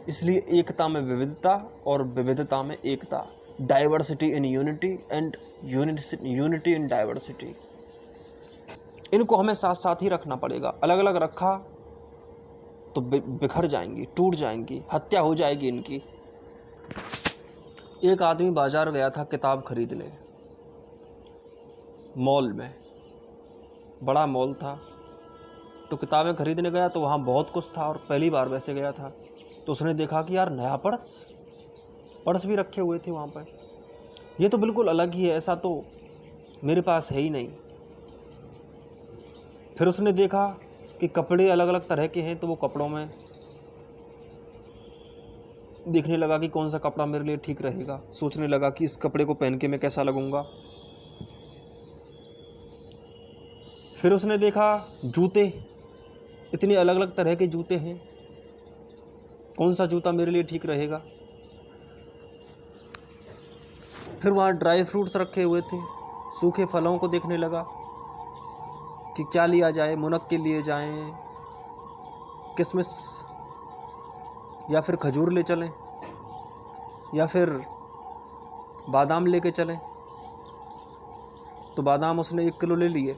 इसलिए एकता में विविधता और विविधता में एकता, diversity in unity and unity in diversity, इनको हमें साथ साथ ही रखना पड़ेगा। अलग अलग रखा तो बिखर जाएंगी, टूट जाएंगी, हत्या हो जाएगी इनकी। एक आदमी बाजार गया था किताब खरीदने, मॉल में, बड़ा मॉल था, तो किताबें खरीदने गया तो वहाँ बहुत कुछ था और पहली बार वैसे गया था। तो उसने देखा कि यार नया पर्स भी रखे हुए थे वहाँ पर, ये तो बिल्कुल अलग ही है, ऐसा तो मेरे पास है ही नहीं। फिर उसने देखा कि कपड़े अलग अलग तरह के हैं, तो वो कपड़ों में देखने लगा कि कौन सा कपड़ा मेरे लिए ठीक रहेगा, सोचने लगा कि इस कपड़े को पहन के मैं कैसा लगूंगा। फिर उसने देखा जूते, इतने अलग अलग तरह के जूते हैं, कौन सा जूता मेरे लिए ठीक रहेगा। फिर वहाँ ड्राई फ्रूट्स रखे हुए थे, सूखे फलों को देखने लगा कि क्या लिया जाए, मुनक्के लिए जाएं, किशमिश या फिर खजूर ले चलें या फिर बादाम लेके चलें। तो बादाम उसने 1 किलो ले लिए।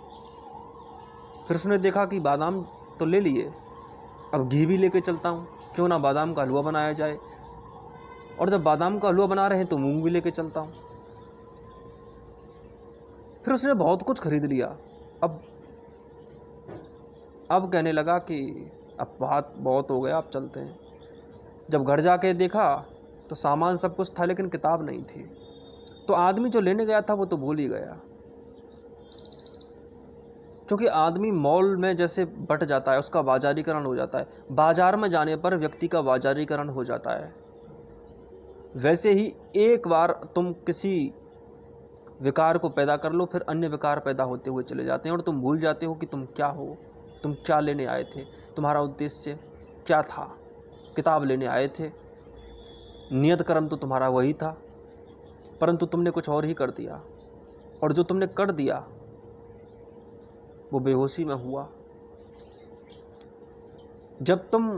फिर उसने देखा कि बादाम तो ले लिए, अब घी भी लेके चलता हूँ, क्यों ना बादाम का हलवा बनाया जाए, और जब बादाम का हलवा बना रहे हैं तो मूंग भी लेके चलता हूँ। फिर उसने बहुत कुछ खरीद लिया। अब कहने लगा कि अब बात बहुत हो गया, अब चलते हैं। जब घर जाके देखा तो सामान सब कुछ था लेकिन किताब नहीं थी। तो आदमी जो लेने गया था वो तो भूल ही गया, क्योंकि आदमी मॉल में जैसे बट जाता है, उसका बाजारीकरण हो जाता है। बाजार में जाने पर व्यक्ति का बाजारीकरण हो जाता है। वैसे ही एक बार तुम किसी विकार को पैदा कर लो, फिर अन्य विकार पैदा होते हुए चले जाते हैं और तुम भूल जाते हो कि तुम क्या हो, तुम क्या लेने आए थे, तुम्हारा उद्देश्य क्या था। किताब लेने आए थे, नियत कर्म तो तुम्हारा वही था, परंतु तुमने कुछ और ही कर दिया, और जो तुमने कर दिया वो बेहोशी में हुआ। जब तुम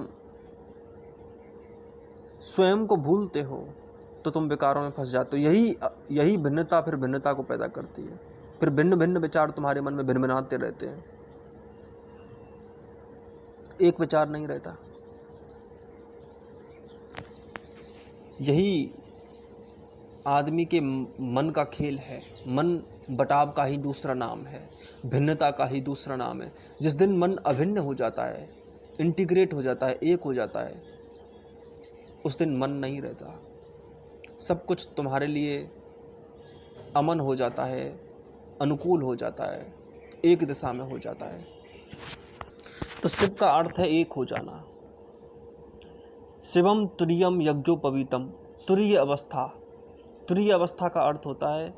स्वयं को भूलते हो तो तुम विकारों में फंस जाते हो। यही भिन्नता फिर भिन्नता को पैदा करती है। फिर भिन्न भिन्न विचार तुम्हारे मन में भिनभिनाते रहते हैं, एक विचार नहीं रहता। यही आदमी के मन का खेल है। मन बटाव का ही दूसरा नाम है, भिन्नता का ही दूसरा नाम है। जिस दिन मन अभिन्न हो जाता है, इंटीग्रेट हो जाता है, एक हो जाता है, उस दिन मन नहीं रहता। सब कुछ तुम्हारे लिए अमन हो जाता है, अनुकूल हो जाता है, एक दिशा में हो जाता है। तो शिव का अर्थ है एक हो जाना। शिवम तुरीयम यज्ञोपवीतम, तुरीय अवस्था। तुरीय अवस्था का अर्थ होता है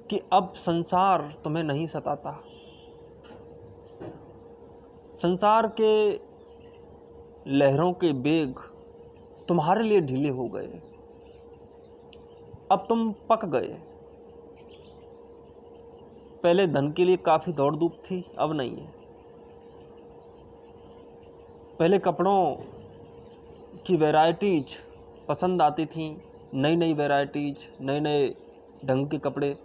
कि अब संसार तुम्हें नहीं सताता, संसार के लहरों के बेग तुम्हारे लिए ढीले हो गए, अब तुम पक गए। पहले धन के लिए काफ़ी दौड़ धूप थी, अब नहीं है। पहले कपड़ों की वैरायटीज पसंद आती थी, नई नई वैरायटीज, नए नए ढंग के कपड़े।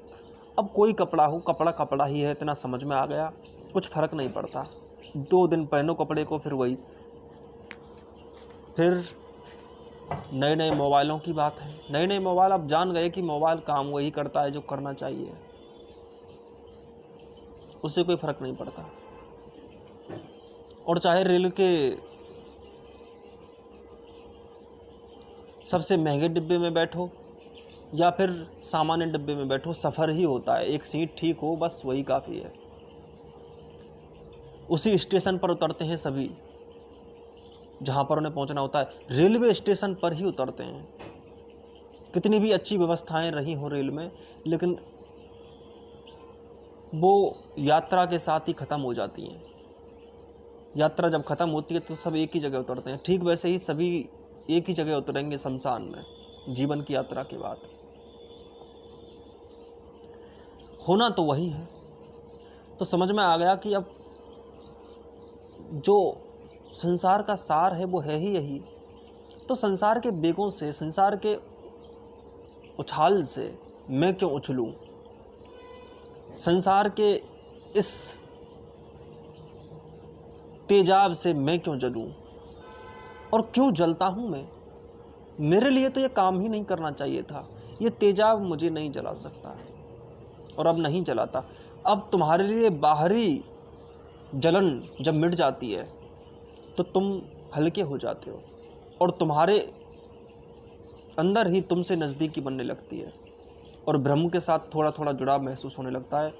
अब कोई कपड़ा हो, कपड़ा कपड़ा ही है, इतना समझ में आ गया, कुछ फ़र्क नहीं पड़ता। 2 दिन पहनो कपड़े को, फिर वही। फिर नए नए मोबाइलों की बात है। नए नए मोबाइल, अब जान गए कि मोबाइल काम वही करता है जो करना चाहिए, उससे कोई फ़र्क नहीं पड़ता। और चाहे रेल के सबसे महंगे डिब्बे में बैठो या फिर सामान्य डिब्बे में बैठो, सफ़र ही होता है। एक सीट ठीक हो, बस वही काफ़ी है। उसी स्टेशन पर उतरते हैं सभी जहाँ पर उन्हें पहुँचना होता है। रेलवे स्टेशन पर ही उतरते हैं। कितनी भी अच्छी व्यवस्थाएं रही हों रेल में, लेकिन वो यात्रा के साथ ही ख़त्म हो जाती हैं। यात्रा जब ख़त्म होती है तो सब एक ही जगह उतरते हैं। ठीक वैसे ही सभी एक ही जगह उतरेंगे शमशान में, जीवन की यात्रा के बाद। होना तो वही है। तो समझ में आ गया कि अब जो संसार का सार है वो है ही यही। तो संसार के बेगों से, संसार के उछाल से मैं क्यों उछलूं? संसार के इस तेजाब से मैं क्यों जलूं? और क्यों जलता हूं मैं? मेरे लिए तो ये काम ही नहीं करना चाहिए था। ये तेजाब मुझे नहीं जला सकता और अब नहीं जलाता। अब तुम्हारे लिए बाहरी जलन जब मिट जाती है तो तुम हल्के हो जाते हो और तुम्हारे अंदर ही तुमसे नज़दीकी बनने लगती है और ब्रह्म के साथ थोड़ा थोड़ा जुड़ाव महसूस होने लगता है।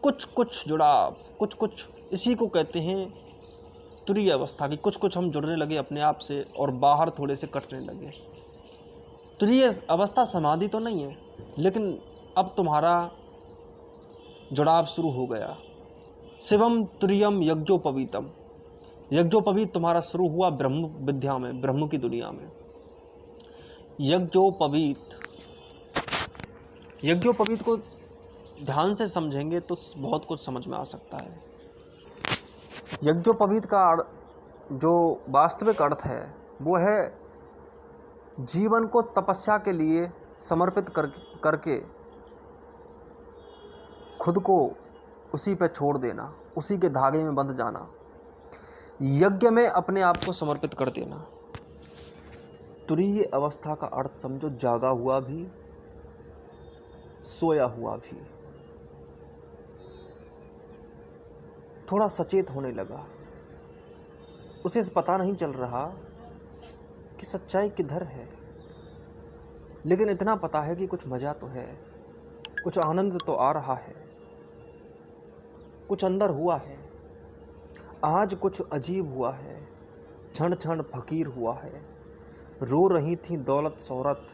कुछ कुछ जुड़ाव, कुछ कुछ, इसी को कहते हैं तुरीय अवस्था की। कुछ कुछ हम जुड़ने लगे अपने आप से और बाहर थोड़े से कटने लगे। तुरीय अवस्था समाधि तो नहीं है, लेकिन अब तुम्हारा जुड़ाव शुरू हो गया। शिवम तुरीयम यज्ञोपवीतम। यज्ञोपवीत तुम्हारा शुरू हुआ ब्रह्म विद्या में, ब्रह्म की दुनिया में। यज्ञोपवीत, यज्ञोपवीत को ध्यान से समझेंगे तो बहुत कुछ समझ में आ सकता है। यज्ञोपवीत का जो वास्तविक अर्थ है वो है जीवन को तपस्या के लिए समर्पित करके खुद को उसी पे छोड़ देना, उसी के धागे में बंध जाना, यज्ञ में अपने आप को समर्पित कर देना। तुरीय अवस्था का अर्थ समझो जागा हुआ भी, सोया हुआ भी, थोड़ा सचेत होने लगा। उसे पता नहीं चल रहा कि सच्चाई किधर है, लेकिन इतना पता है कि कुछ मजा तो है, कुछ आनंद तो आ रहा है, कुछ अंदर हुआ है। आज कुछ अजीब हुआ है, क्षण क्षण फकीर हुआ है। रो रही थी दौलत शोहरत,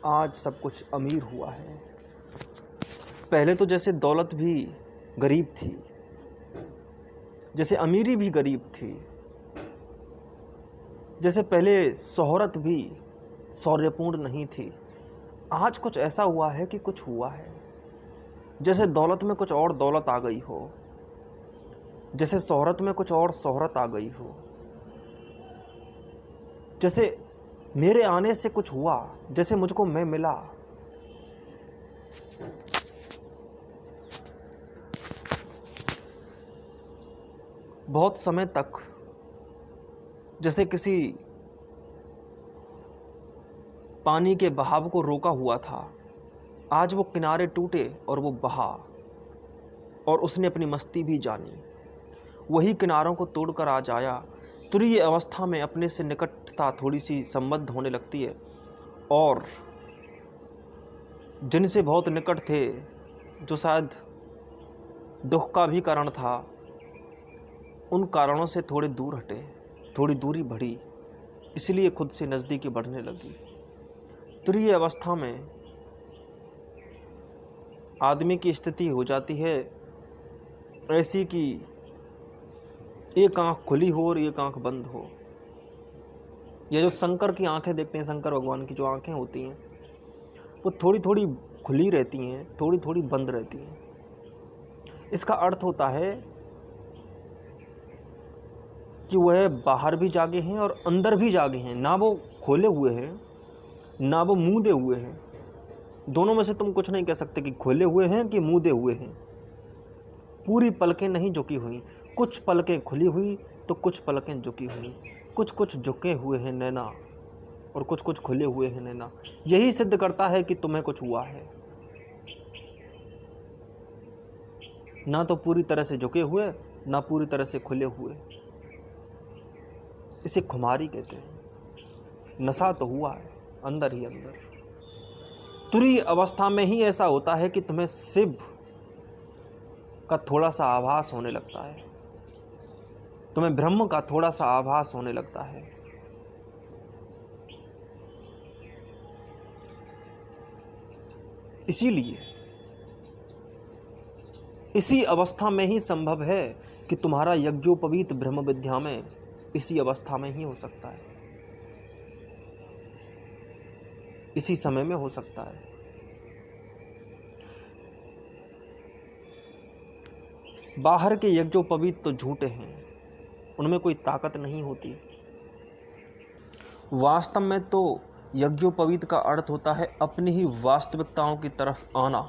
आज सब कुछ अमीर हुआ है। पहले तो जैसे दौलत भी गरीब थी, जैसे अमीरी भी गरीब थी, जैसे पहले शोहरत भी शौर्यपूर्ण नहीं थी, आज कुछ ऐसा हुआ है कि कुछ हुआ है। जैसे दौलत में कुछ और दौलत आ गई हो, जैसे शोहरत में कुछ और शोहरत आ गई हो, जैसे मेरे आने से कुछ हुआ, जैसे मुझको मैं मिला। बहुत समय तक जैसे किसी पानी के बहाव को रोका हुआ था, आज वो किनारे टूटे और वो बहा और उसने अपनी मस्ती भी जानी। वही किनारों को तोड़कर आज आया। तुरीय अवस्था में अपने से निकटता थोड़ी सी संबद्ध होने लगती है और जिनसे बहुत निकट थे, जो शायद दुख का भी कारण था, उन कारणों से थोड़े दूर हटे, थोड़ी दूरी बढ़ी, इसलिए खुद से नज़दीकी बढ़ने लगी। तुरीय अवस्था में आदमी की स्थिति हो जाती है ऐसी कि एक आंख खुली हो और एक आंख बंद हो। ये जो शंकर की आंखें देखते हैं, शंकर भगवान की जो आंखें होती हैं, वो थोड़ी थोड़ी खुली रहती हैं, थोड़ी थोड़ी बंद रहती हैं। इसका अर्थ होता है कि वह बाहर भी जागे हैं और अंदर भी जागे हैं। ना वो खोले हुए हैं, ना वो मूंदे हुए हैं। दोनों में से तुम कुछ नहीं कह सकते कि खोले हुए हैं कि मूंदे हुए हैं। पूरी पलकें नहीं झुकी हुई, कुछ पलकें खुली हुई तो कुछ पलकें झुकी हुई। कुछ कुछ झुके हुए हैं नैना और कुछ कुछ खुले हुए हैं नैना। यही सिद्ध करता है कि तुम्हें कुछ हुआ है। ना तो पूरी तरह से झुके हुए, ना पूरी तरह से खुले हुए। इसे खुमारी कहते हैं। नशा तो हुआ है अंदर ही अंदर। तुरीय अवस्था में ही ऐसा होता है कि तुम्हें शिव का थोड़ा सा आभास होने लगता है। तुम्हें ब्रह्म का थोड़ा सा आभास होने लगता है। इसीलिए इसी अवस्था में ही संभव है कि तुम्हारा यज्ञोपवीत ब्रह्म विद्या में इसी अवस्था में ही हो सकता है, इसी समय में हो सकता है। बाहर के यज्ञोपवीत तो झूठे हैं, उनमें कोई ताकत नहीं होती। वास्तव में तो यज्ञोपवीत का अर्थ होता है अपनी ही वास्तविकताओं की तरफ आना,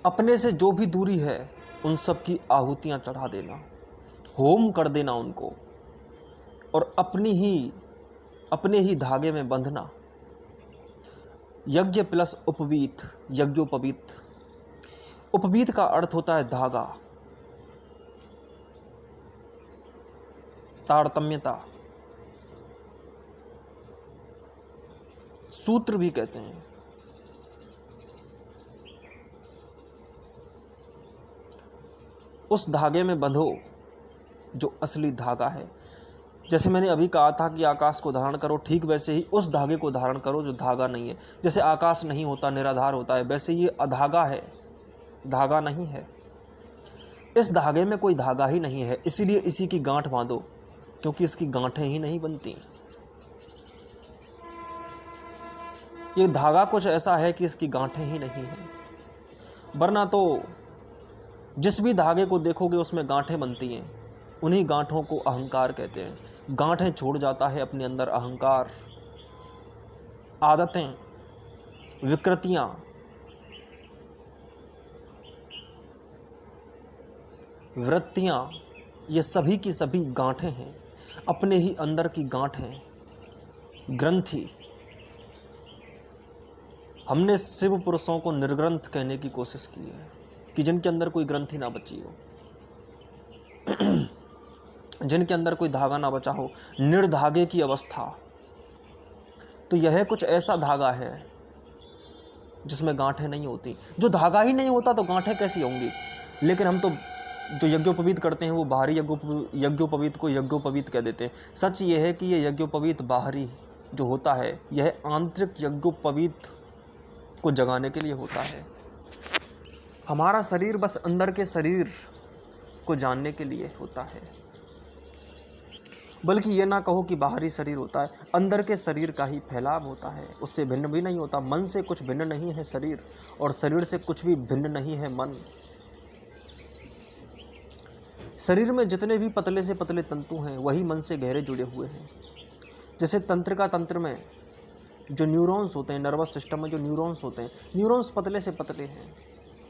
अपने से जो भी दूरी है उन सब की आहुतियां चढ़ा देना, होम कर देना उनको, और अपने ही धागे में बंधना। यज्ञ प्लस उपवीत, यज्ञोपवीत। उपवीत का अर्थ होता है धागा, तारतम्यता, सूत्र भी कहते हैं। उस धागे में बंधो जो असली धागा है। जैसे मैंने अभी कहा था कि आकाश को धारण करो, ठीक वैसे ही उस धागे को धारण करो जो धागा नहीं है। जैसे आकाश नहीं होता, निराधार होता है, वैसे ये अधागा है, धागा नहीं है। इस धागे में कोई धागा ही नहीं है, इसीलिए इसी की गांठ बांधो, क्योंकि इसकी गांठें ही नहीं बनती। ये धागा कुछ ऐसा है कि इसकी गांठें ही नहीं है, वरना तो जिस भी धागे को देखोगे उसमें गांठें बनती हैं। उन्हीं गांठों को अहंकार कहते हैं। गांठें छोड़ जाता है अपने अंदर अहंकार, आदतें, विकृतियां, वृत्तियां, ये सभी की सभी गांठें हैं, अपने ही अंदर की गांठें, ग्रंथि। हमने शिव पुरुषों को निर्ग्रंथ कहने की कोशिश की है कि जिनके अंदर कोई ग्रंथि ना बची हो, जिनके अंदर कोई धागा ना बचा हो, निर्धागे की अवस्था। तो यह कुछ ऐसा धागा है जिसमें गांठें नहीं होती। जो धागा ही नहीं होता तो गांठें कैसी होंगी? लेकिन हम तो जो यज्ञोपवीत करते हैं वो बाहरी यज्ञोपवीत को यज्ञोपवीत कह देते हैं। सच ये है कि ये यज्ञोपवीत बाहरी जो होता है यह आंतरिक यज्ञोपवीत को जगाने के लिए होता है। हमारा शरीर बस अंदर के शरीर को जानने के लिए होता है, बल्कि ये ना कहो कि बाहरी शरीर होता है, अंदर के शरीर का ही फैलाव होता है, उससे भिन्न भी नहीं होता। मन से कुछ भिन्न नहीं है शरीर, और शरीर से कुछ भी भिन्न नहीं है मन। शरीर में जितने भी पतले से पतले तंतु हैं वही मन से गहरे जुड़े हुए हैं। जैसे तंत्रिका तंत्र में जो न्यूरॉन्स होते हैं, नर्वस सिस्टम में जो न्यूरॉन्स होते हैं, न्यूरॉन्स पतले से पतले हैं,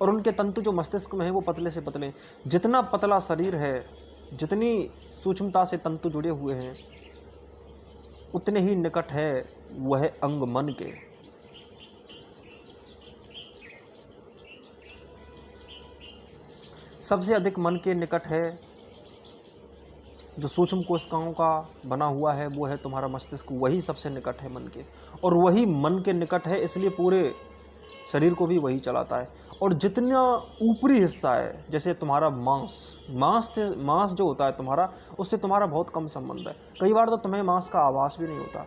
और उनके तंतु जो मस्तिष्क में है वो पतले से पतले। जितना पतला शरीर है, जितनी सूक्ष्मता से तंतु जुड़े हुए हैं, उतने ही निकट है वह अंग मन के। सबसे अधिक मन के निकट है, जो सूक्ष्म कोशिकाओं का बना हुआ है वो है तुम्हारा मस्तिष्क, वही सबसे निकट है मन के, और वही मन के निकट है, इसलिए पूरे शरीर को भी वही चलाता है। और जितना ऊपरी हिस्सा है, जैसे तुम्हारा मांस जो होता है तुम्हारा, उससे तुम्हारा बहुत कम संबंध है। कई बार तो तुम्हें मांस का आभास भी नहीं होता।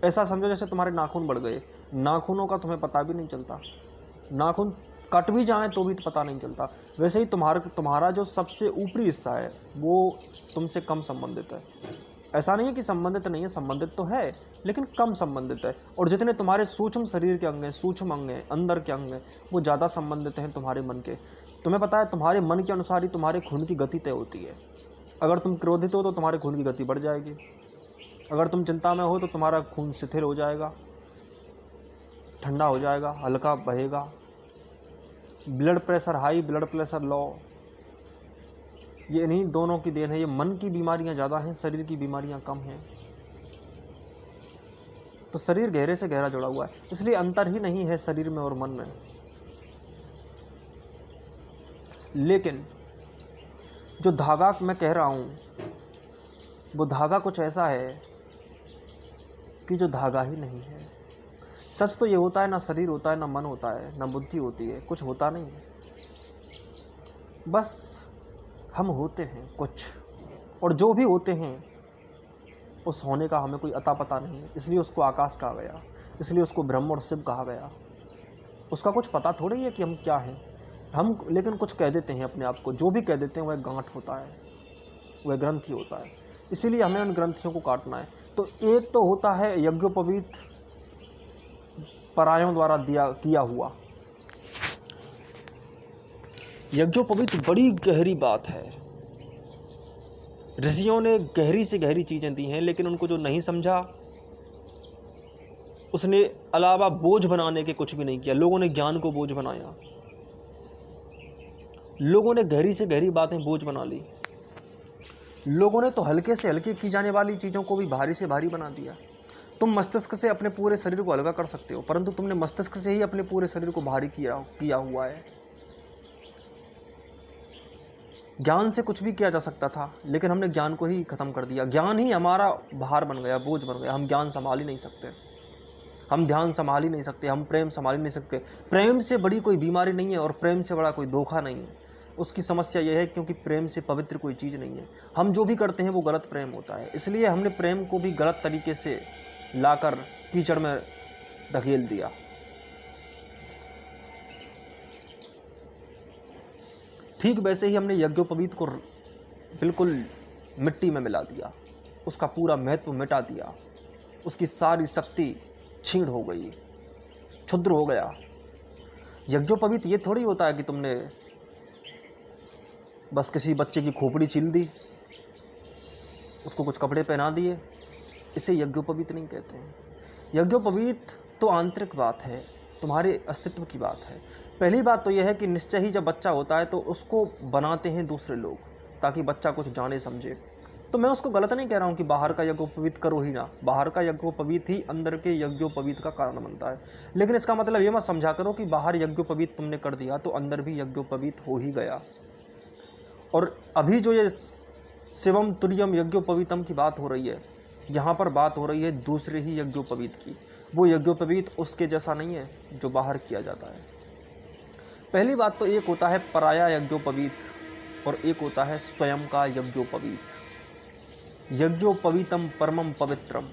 ऐसा समझो जैसे तुम्हारे नाखून बढ़ गए, नाखूनों का तुम्हें पता भी नहीं चलता, नाखून कट भी जाए तो भी पता नहीं चलता। वैसे ही तुम्हारा जो सबसे ऊपरी हिस्सा है वो तुमसे कम संबंधित है। ऐसा नहीं है कि संबंधित नहीं है, संबंधित तो है, लेकिन कम संबंधित है। और जितने तुम्हारे सूक्ष्म शरीर के अंग हैं, सूक्ष्म अंग हैं, अंदर के अंग हैं, वो ज़्यादा संबंधित हैं तुम्हारे मन के। तुम्हें पता है तुम्हारे मन के अनुसार ही तुम्हारे खून की गति तय होती है। अगर तुम क्रोधित हो तो तुम्हारे खून की गति बढ़ जाएगी, अगर तुम चिंता में हो तो तुम्हारा खून शिथिल हो जाएगा, ठंडा हो जाएगा, हल्का बहेगा। Blood pressure high, blood pressure low, ये इन्हीं दोनों की देन है। ये मन की बीमारियां ज़्यादा हैं, शरीर की बीमारियां कम हैं। तो शरीर गहरे से गहरा जुड़ा हुआ है, इसलिए अंतर ही नहीं है शरीर में और मन में। लेकिन जो धागा मैं कह रहा हूँ वो धागा कुछ ऐसा है कि जो धागा ही नहीं है। सच तो ये होता है, ना शरीर होता है, ना मन होता है, ना बुद्धि होती है, कुछ होता नहीं है। बस हम होते हैं कुछ, और जो भी होते हैं उस होने का हमें कोई अता पता नहीं, इसलिए उसको आकाश कहा गया, इसलिए उसको ब्रह्म और शिव कहा गया। उसका कुछ पता थोड़ी है कि हम क्या हैं हम, लेकिन कुछ कह देते हैं अपने आप को। जो भी कह देते हैं वह गांठ होता है, वह ग्रंथि होता है, इसीलिए हमें उन ग्रंथियों को काटना है। तो एक तो होता है यज्ञोपवीत परायों द्वारा किया हुआ। यज्ञोपवीत बड़ी गहरी बात है, ऋषियों ने गहरी से गहरी चीज़ें दी हैं, लेकिन उनको जो नहीं समझा उसने अलावा बोझ बनाने के कुछ भी नहीं किया। लोगों ने ज्ञान को बोझ बनाया, लोगों ने गहरी से गहरी बातें बोझ बना ली। लोगों ने तो हल्के से हल्के की जाने वाली चीज़ों को भी भारी से भारी बना दिया। तुम मस्तिष्क से अपने पूरे शरीर को हल्का कर सकते हो, परंतु तुमने मस्तिष्क से ही अपने पूरे शरीर को भारी किया हुआ है। ज्ञान से कुछ भी किया जा सकता था, लेकिन हमने ज्ञान को ही खत्म कर दिया। ज्ञान ही हमारा भार बन गया, बोझ बन गया। हम ज्ञान संभाल ही नहीं सकते, हम ध्यान संभाल ही नहीं सकते, हम प्रेम संभाल ही नहीं सकते। प्रेम से बड़ी कोई बीमारी नहीं है और प्रेम से बड़ा कोई धोखा नहीं है। उसकी समस्या यह है क्योंकि प्रेम से पवित्र कोई चीज़ नहीं है। हम जो भी करते हैं वो गलत प्रेम होता है, इसलिए हमने प्रेम को भी गलत तरीके से लाकर कीचड़ में धकेल दिया। ठीक वैसे ही हमने यज्ञोपवीत को बिल्कुल मिट्टी में मिला दिया, उसका पूरा महत्व मिटा दिया, उसकी सारी शक्ति छीण हो गई, क्षुद्र हो गया। यज्ञोपवीत ये थोड़ी होता है कि तुमने बस किसी बच्चे की खोपड़ी छील दी, उसको कुछ कपड़े पहना दिए, इसे यज्ञोपवीत नहीं कहते हैं। यज्ञोपवीत तो आंतरिक बात है, तुम्हारे अस्तित्व की बात है। पहली बात तो यह है कि निश्चय ही जब बच्चा होता है तो उसको बनाते हैं दूसरे लोग, ताकि बच्चा कुछ जाने समझे। तो मैं उसको गलत नहीं कह रहा हूँ कि बाहर का यज्ञोपवीत करो ही ना, बाहर का यज्ञोपवीत ही अंदर के यज्ञोपवीत का कारण बनता है। लेकिन इसका मतलब ये मत समझा करो कि बाहर यज्ञोपवीत तुमने कर दिया तो अंदर भी यज्ञोपवीत हो ही गया। और अभी जो ये शिवम तुर्यम यज्ञोपवीतम की बात हो रही है, यहाँ पर बात हो रही है दूसरे ही यज्ञोपवीत की। वो यज्ञोपवीत उसके जैसा नहीं है जो बाहर किया जाता है। पहली बात तो एक होता है पराया यज्ञोपवीत और एक होता है स्वयं का यज्ञोपवीत। यज्ञोपवीतम परमम पवित्रम,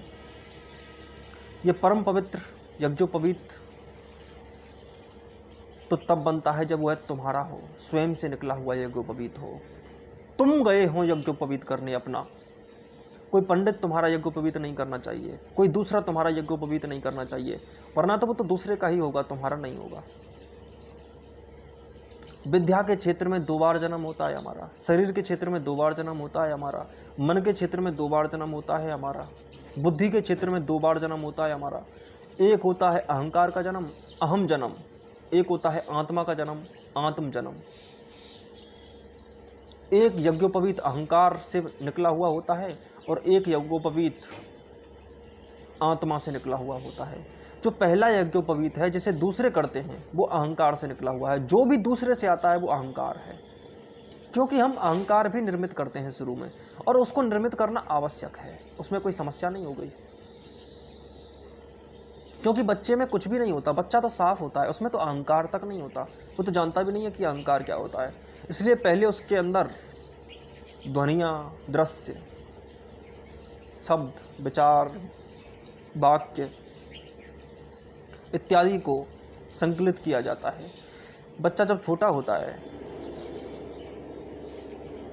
ये परम पवित्र यज्ञोपवीत तो तब बनता है जब वह तुम्हारा हो, स्वयं से निकला हुआ यज्ञोपवीत हो। तुम गए हो यज्ञोपवीत करने अपना, कोई पंडित तुम्हारा यज्ञोपवीत नहीं करना चाहिए, कोई दूसरा तुम्हारा यज्ञोपवीत नहीं करना चाहिए, वरना तो वो तो दूसरे का ही होगा, तुम्हारा नहीं होगा। विद्या के क्षेत्र में 2 बार जन्म होता है हमारा, शरीर के क्षेत्र में 2 बार जन्म होता है हमारा, मन के क्षेत्र में 2 बार जन्म होता है हमारा, बुद्धि के क्षेत्र में 2 बार जन्म होता है हमारा। एक होता है अहंकार का जन्म, अहम जन्म, एक होता है आत्मा का जन्म, आत्म जन्म। एक यज्ञोपवीत अहंकार से निकला हुआ होता है और एक यज्ञोपवीत आत्मा से निकला हुआ होता है। जो पहला यज्ञोपवीत है जिसे दूसरे करते हैं वो अहंकार से निकला हुआ है। जो भी दूसरे से आता है वो अहंकार है, क्योंकि हम अहंकार भी निर्मित करते हैं शुरू में, और उसको निर्मित करना आवश्यक है, उसमें कोई समस्या नहीं हो गई। क्योंकि बच्चे में कुछ भी नहीं होता, बच्चा तो साफ होता है, उसमें तो अहंकार तक नहीं होता, वो तो जानता भी नहीं है कि अहंकार क्या होता है। इसलिए पहले उसके अंदर ध्वनियाँ, दृश्य, शब्द, विचार, वाक्य इत्यादि को संकलित किया जाता है। बच्चा जब छोटा होता है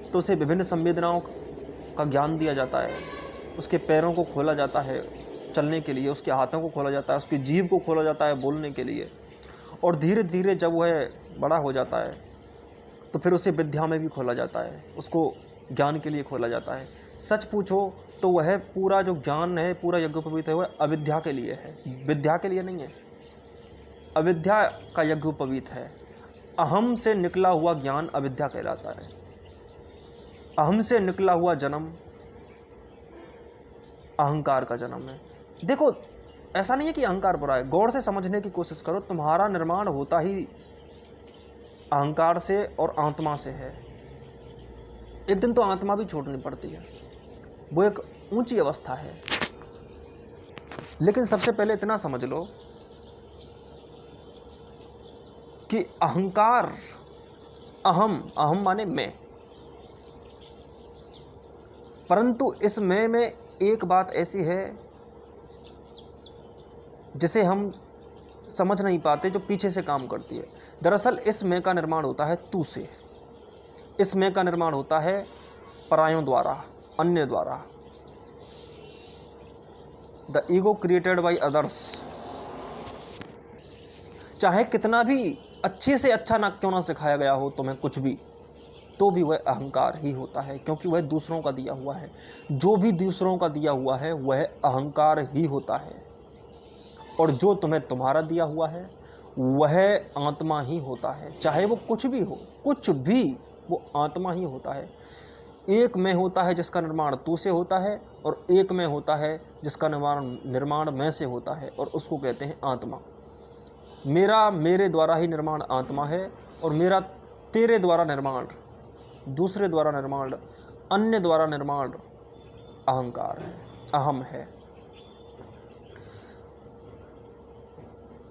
तो उसे विभिन्न संवेदनाओं का ज्ञान दिया जाता है, उसके पैरों को खोला जाता है चलने के लिए, उसके हाथों को खोला जाता है, उसकी जीभ को खोला जाता है बोलने के लिए, और धीरे धीरे जब वह बड़ा हो जाता है तो फिर उसे विद्या में भी खोला जाता है, उसको ज्ञान के लिए खोला जाता है। सच पूछो तो वह पूरा जो ज्ञान है, पूरा यज्ञोपवीत है, वह अविद्या के लिए है, विद्या के लिए नहीं है। अविद्या का यज्ञोपवीत है। अहम से निकला हुआ ज्ञान अविद्या कहलाता है। अहम से निकला हुआ जन्म अहंकार का जन्म है। देखो, ऐसा नहीं है कि अहंकार बुरा है, गौर से समझने की कोशिश करो। तुम्हारा निर्माण होता ही अहंकार से और आत्मा से है। एक दिन तो आत्मा भी छोड़नी पड़ती है, वो एक ऊंची अवस्था है। लेकिन सबसे पहले इतना समझ लो कि अहंकार अहम, अहम माने मैं। परंतु इस मैं में एक बात ऐसी है जिसे हम समझ नहीं पाते, जो पीछे से काम करती है। दरअसल इस मैं का निर्माण होता है तू से। इस मैं का निर्माण होता है परायों द्वारा, अन्य द्वारा। The ego created by others. चाहे कितना भी अच्छे से अच्छा ना क्यों ना सिखाया गया हो तुम्हें कुछ भी, तो भी वह अहंकार ही होता है, क्योंकि वह दूसरों का दिया हुआ है। जो भी दूसरों का दिया हुआ है वह अहंकार ही होता है, और जो तुम्हें तुम्हारा दिया हुआ है वह आत्मा ही होता है। चाहे वो कुछ भी हो, कुछ भी, वो आत्मा ही होता है। एक मैं होता है जिसका निर्माण तू से होता है, और एक मैं होता है जिसका निर्माण मैं से होता है, और उसको कहते हैं आत्मा। मेरा मेरे द्वारा ही निर्माण आत्मा है, और मेरा तेरे द्वारा निर्माण, दूसरे द्वारा निर्माण, अन्य द्वारा निर्माण अहंकार है, अहम है।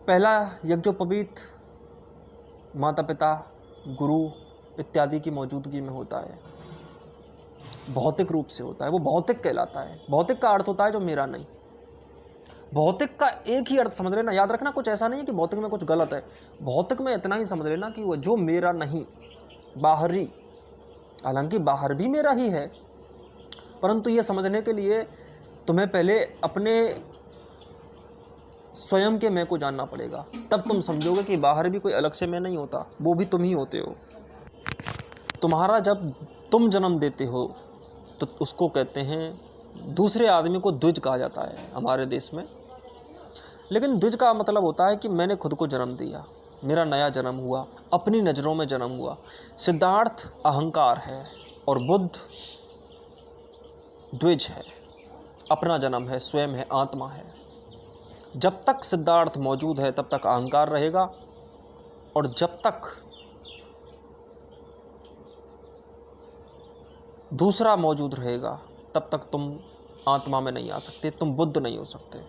पहला यज्ञोपवीत माता पिता, गुरु इत्यादि की मौजूदगी में होता है, भौतिक रूप से होता है। वो भौतिक कहलाता है। भौतिक का अर्थ होता है जो मेरा नहीं। भौतिक का एक ही अर्थ समझ लेना, याद रखना, कुछ ऐसा नहीं है कि भौतिक में कुछ गलत है। भौतिक में इतना ही समझ लेना कि वो जो मेरा नहीं, बाहरी, हालांकि बाहर भी मेरा ही है, परंतु ये समझने के लिए तुम्हें पहले अपने स्वयं के मैं को जानना पड़ेगा। तब तुम समझोगे कि बाहर भी कोई अलग से मैं नहीं होता, वो भी तुम ही होते हो। तुम्हारा जब तुम जन्म देते हो तो उसको कहते हैं, दूसरे आदमी को द्विज कहा जाता है हमारे देश में। लेकिन द्विज का मतलब होता है कि मैंने खुद को जन्म दिया, मेरा नया जन्म हुआ, अपनी नज़रों में जन्म हुआ। सिद्धार्थ अहंकार है और बुद्ध द्विज है, अपना जन्म है, स्वयं है, आत्मा है। जब तक सिद्धार्थ मौजूद है तब तक अहंकार रहेगा, और जब तक दूसरा मौजूद रहेगा तब तक तुम आत्मा में नहीं आ सकते, तुम बुद्ध नहीं हो सकते।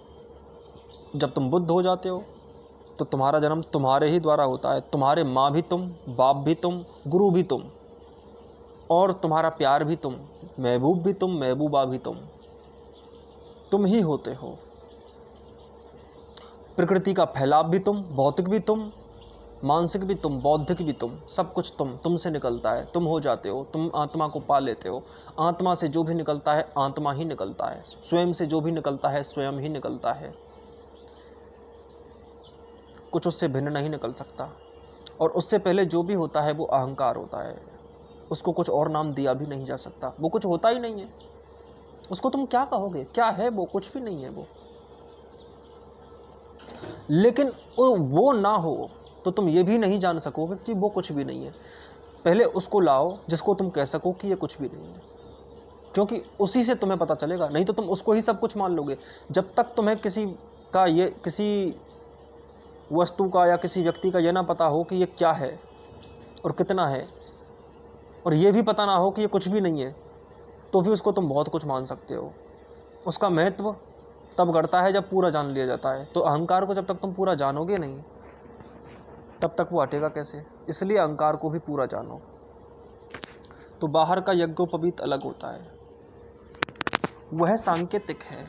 जब तुम बुद्ध हो जाते हो तो तुम्हारा जन्म तुम्हारे ही द्वारा होता है। तुम्हारे माँ भी तुम, बाप भी तुम, गुरु भी तुम, और तुम्हारा प्यार भी तुम, महबूब भी तुम, महबूबा भी तुम ही होते हो। प्रकृति का फैलाव भी तुम, भौतिक भी तुम, मानसिक भी तुम, बौद्धिक भी तुम, सब कुछ तुमसे निकलता है, तुम हो जाते हो। तुम आत्मा को पा लेते हो। आत्मा से जो भी निकलता है आत्मा ही निकलता है, स्वयं से जो भी निकलता है स्वयं ही निकलता है, कुछ उससे भिन्न नहीं निकल सकता। और उससे पहले जो भी होता है वो अहंकार होता है। उसको कुछ और नाम दिया भी नहीं जा सकता, वो कुछ होता ही नहीं है। उसको तुम क्या कहोगे, क्या है वो? कुछ भी नहीं है वो। लेकिन वो ना हो तो तुम ये भी नहीं जान सकोगे कि वो कुछ भी नहीं है। पहले उसको लाओ जिसको तुम कह सको कि ये कुछ भी नहीं है, क्योंकि उसी से तुम्हें पता चलेगा। नहीं तो तुम उसको ही सब कुछ मान लोगे। जब तक तुम्हें किसी वस्तु का या किसी व्यक्ति का ये ना पता हो कि ये क्या है और कितना है, और ये भी पता ना हो कि ये कुछ भी नहीं है, तो भी उसको तुम बहुत कुछ मान सकते हो। उसका महत्व तब घटता है जब पूरा जान लिया जाता है। तो अहंकार को जब तक तुम पूरा जानोगे नहीं तब तक वो हटेगा कैसे? इसलिए अहंकार को भी पूरा जानो। तो बाहर का यज्ञोपवीत अलग होता है, वह सांकेतिक है,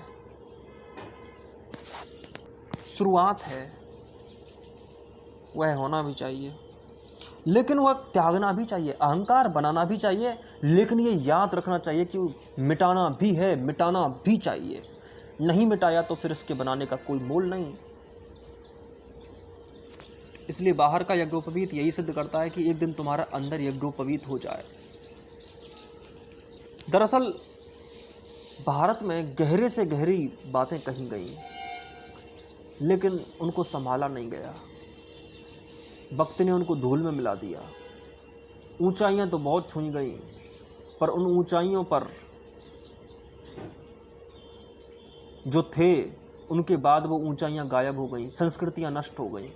शुरुआत है, वह होना भी चाहिए, लेकिन वह त्यागना भी चाहिए, अहंकार बनाना भी चाहिए। लेकिन ये याद रखना चाहिए कि मिटाना भी है, मिटाना भी चाहिए। नहीं मिटाया तो फिर इसके बनाने का कोई मोल नहीं। इसलिए बाहर का यज्ञोपवीत यही सिद्ध करता है कि एक दिन तुम्हारा अंदर यज्ञोपवीत हो जाए। दरअसल भारत में गहरे से गहरी बातें कही गई, लेकिन उनको संभाला नहीं गया। वक्त ने उनको धूल में मिला दिया। ऊंचाइयां तो बहुत छुई गई, पर उन ऊंचाइयों पर जो थे उनके बाद वो ऊंचाइयां गायब हो गईं, संस्कृतियां नष्ट हो गईं,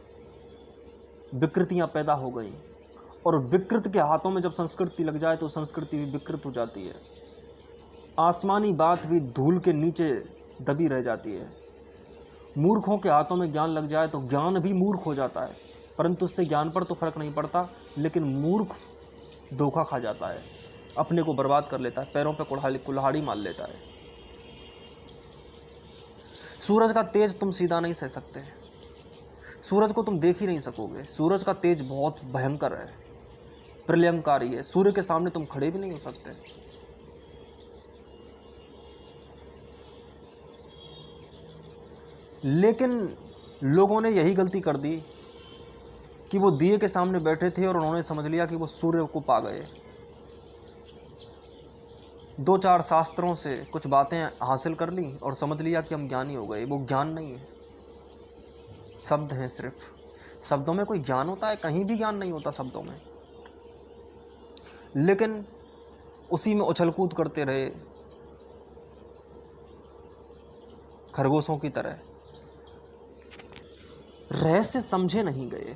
विकृतियां पैदा हो गईं। और विकृत के हाथों में जब संस्कृति लग जाए तो संस्कृति भी विकृत हो जाती है। आसमानी बात भी धूल के नीचे दबी रह जाती है। मूर्खों के हाथों में ज्ञान लग जाए तो ज्ञान भी मूर्ख हो जाता है, परंतु उससे ज्ञान पर तो फर्क नहीं पड़ता। लेकिन मूर्ख धोखा खा जाता है, अपने को बर्बाद कर लेता है, पैरों पे कुल्हाड़ी मार लेता है। सूरज का तेज तुम सीधा नहीं सह सकते, सूरज को तुम देख ही नहीं सकोगे। सूरज का तेज बहुत भयंकर है, प्रलयंकारी है। सूर्य के सामने तुम खड़े भी नहीं हो सकते। लेकिन लोगों ने यही गलती कर दी कि वो दिए के सामने बैठे थे और उन्होंने समझ लिया कि वो सूर्य को पा गए। 2-4 शास्त्रों से कुछ बातें हासिल कर ली और समझ लिया कि हम ज्ञानी हो गए। वो ज्ञान नहीं है, शब्द हैं सिर्फ। शब्दों में कोई ज्ञान होता है? कहीं भी ज्ञान नहीं होता शब्दों में। लेकिन उसी में उछल कूद करते रहे खरगोशों की तरह, रहस्य समझे नहीं गए।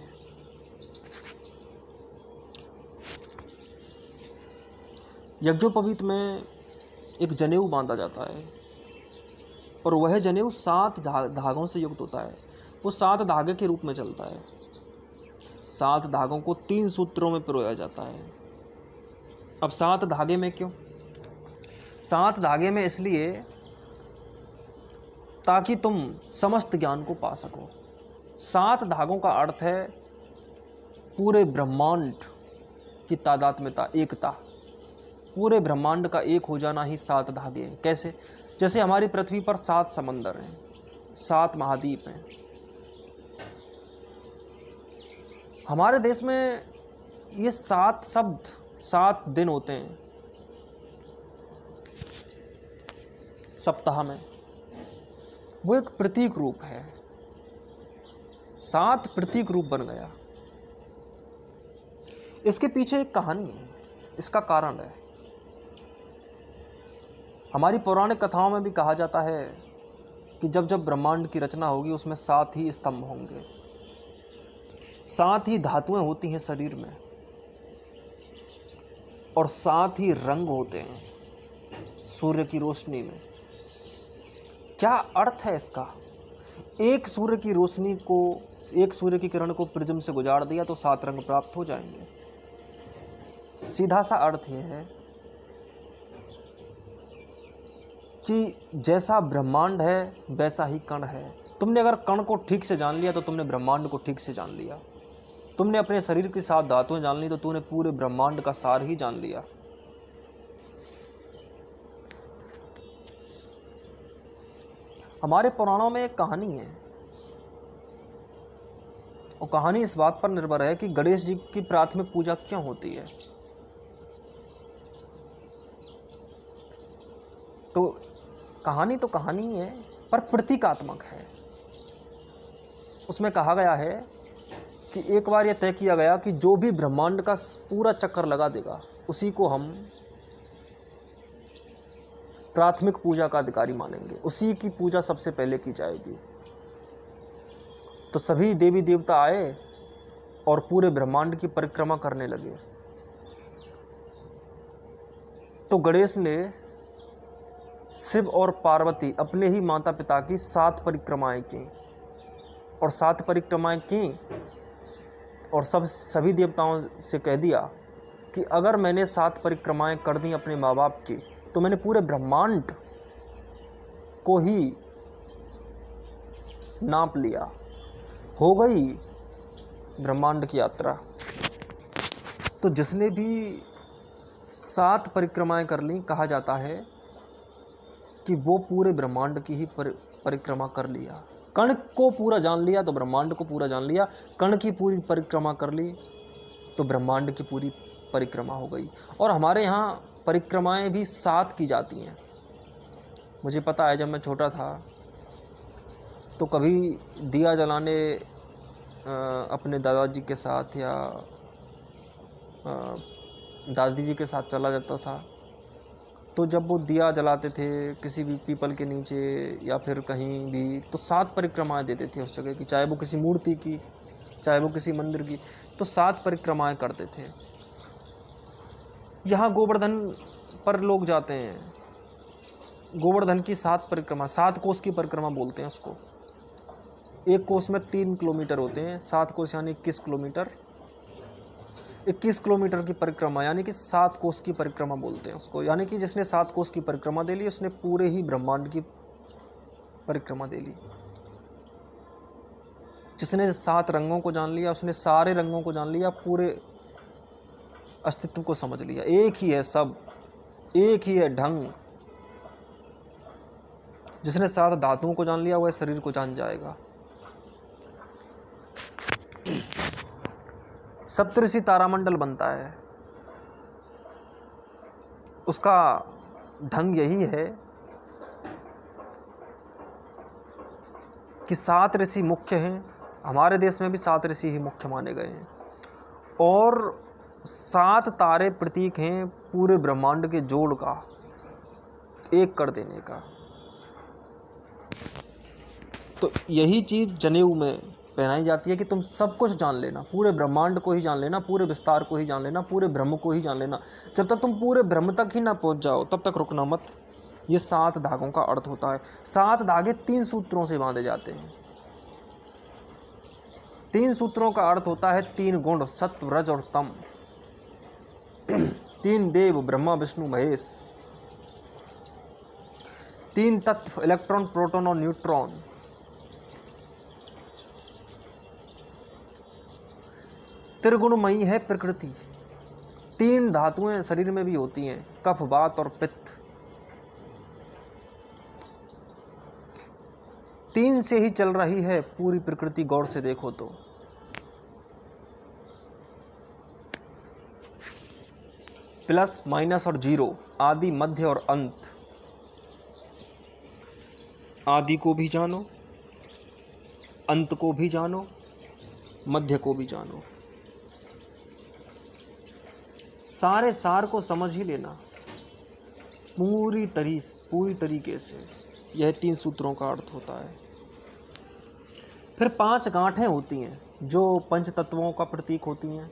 यज्ञोपवीत में एक जनेऊ बांधा जाता है और वह जनेऊ 7 धागों से युक्त होता है। वो 7 धागे के रूप में चलता है। 7 धागों को 3 सूत्रों में पिरोया जाता है। अब 7 धागे में क्यों? 7 धागे में इसलिए ताकि तुम समस्त ज्ञान को पा सको। 7 धागों का अर्थ है पूरे ब्रह्मांड की तादात्म्यता, एकता। पूरे ब्रह्मांड का एक हो जाना ही 7 धागे हैं। कैसे? जैसे हमारी पृथ्वी पर 7 समंदर हैं, 7 महाद्वीप हैं। हमारे देश में ये 7 शब्द 7 दिन होते हैं सप्ताह में। वो एक प्रतीक रूप है, 7 प्रतीक रूप बन गया। इसके पीछे एक कहानी है, इसका कारण है। हमारी पौराणिक कथाओं में भी कहा जाता है कि जब जब ब्रह्मांड की रचना होगी उसमें 7 ही स्तंभ होंगे, 7 ही धातुएं होती हैं शरीर में और 7 ही रंग होते हैं सूर्य की रोशनी में। क्या अर्थ है इसका? एक सूर्य की रोशनी को, एक सूर्य की किरण को प्रिज्म से गुजार दिया तो 7 रंग प्राप्त हो जाएंगे। सीधा सा अर्थ यह है कि जैसा ब्रह्मांड है वैसा ही कण है। तुमने अगर कण को ठीक से जान लिया तो तुमने ब्रह्मांड को ठीक से जान लिया। तुमने अपने शरीर की 7 धातुएं जान ली तो तूने पूरे ब्रह्मांड का सार ही जान लिया। हमारे पुराणों में एक कहानी है, और कहानी इस बात पर निर्भर है कि गणेश जी की प्राथमिक पूजा क्यों होती है। तो कहानी है पर प्रतीकात्मक है। उसमें कहा गया है कि एक बार यह तय किया गया कि जो भी ब्रह्मांड का पूरा चक्कर लगा देगा उसी को हम प्राथमिक पूजा का अधिकारी मानेंगे, उसी की पूजा सबसे पहले की जाएगी। तो सभी देवी देवता आए और पूरे ब्रह्मांड की परिक्रमा करने लगे। तो गणेश ने शिव और पार्वती अपने ही माता पिता की 7 परिक्रमाएं की, और 7 परिक्रमाएं की और सभी देवताओं से कह दिया कि अगर मैंने 7 परिक्रमाएं कर दी अपने माँ बाप की तो मैंने पूरे ब्रह्मांड को ही नाप लिया। हो गई ब्रह्मांड की यात्रा। तो जिसने भी 7 परिक्रमाएं कर ली, कहा जाता है कि वो पूरे ब्रह्मांड की ही परिक्रमा कर लिया। कण को पूरा जान लिया तो ब्रह्मांड को पूरा जान लिया। कण की पूरी परिक्रमा कर ली तो ब्रह्मांड की पूरी परिक्रमा हो गई। और हमारे यहाँ परिक्रमाएं भी 7 की जाती हैं। मुझे पता है, जब मैं छोटा था तो कभी दिया जलाने अपने दादाजी के साथ या दादी जी के साथ चला जाता था। तो जब वो दिया जलाते थे किसी भी पीपल के नीचे या फिर कहीं भी, तो 7 परिक्रमाएं देते थे उस जगह की, चाहे वो किसी मूर्ति की, चाहे वो किसी मंदिर की, तो 7 परिक्रमाएं करते थे। यहाँ गोवर्धन पर लोग जाते हैं, गोवर्धन की 7 परिक्रमा, 7 कोस की परिक्रमा बोलते हैं उसको। एक कोस में 3 किलोमीटर होते हैं, 7 कोस यानी 21 किलोमीटर। 21 किलोमीटर की परिक्रमा, यानी कि 7 कोस की परिक्रमा बोलते हैं उसको। यानी कि जिसने 7 कोस की परिक्रमा दे ली उसने पूरे ही ब्रह्मांड की परिक्रमा दे ली। जिसने 7 रंगों को जान लिया उसने सारे रंगों को जान लिया, पूरे अस्तित्व को समझ लिया। एक ही है सब, एक ही है ढंग। जिसने 7 धातुओं को जान लिया वह शरीर को जान जाएगा। सप्तऋषि तारामंडल बनता है, उसका ढंग यही है कि 7 ऋषि मुख्य हैं। हमारे देश में भी 7 ऋषि ही मुख्य माने गए हैं, और 7 तारे प्रतीक हैं पूरे ब्रह्मांड के जोड़ का, एक कर देने का। तो यही चीज़ जनेऊ में पहनाई जाती है कि तुम सब कुछ जान लेना, पूरे ब्रह्मांड को ही जान लेना, पूरे विस्तार को ही जान लेना, पूरे ब्रह्म को ही जान लेना। जब तक तुम पूरे ब्रह्म तक ही ना पहुंच जाओ तब तक रुकना मत। ये 7 धागों का अर्थ होता है। 7 धागे 3 सूत्रों से बांधे जाते हैं। 3 सूत्रों का अर्थ होता है 3 गुण, सत्व, रज और तम। 3 देव, ब्रह्मा विष्णु महेश। 3 तत्व, इलेक्ट्रॉन, प्रोटॉन और न्यूट्रॉन। त्रिगुणमयी है प्रकृति। 3 धातुएं शरीर में भी होती हैं, कफ, वात और पित्त। 3 से ही चल रही है पूरी प्रकृति, गौर से देखो तो। प्लस, माइनस और जीरो, आदि, मध्य और अंत। आदि को भी जानो, अंत को भी जानो, मध्य को भी जानो। सारे सार को समझ ही लेना पूरी तरीके से। यह 3 सूत्रों का अर्थ होता है। फिर 5 गांठें होती हैं जो पंच तत्वों का प्रतीक होती हैं,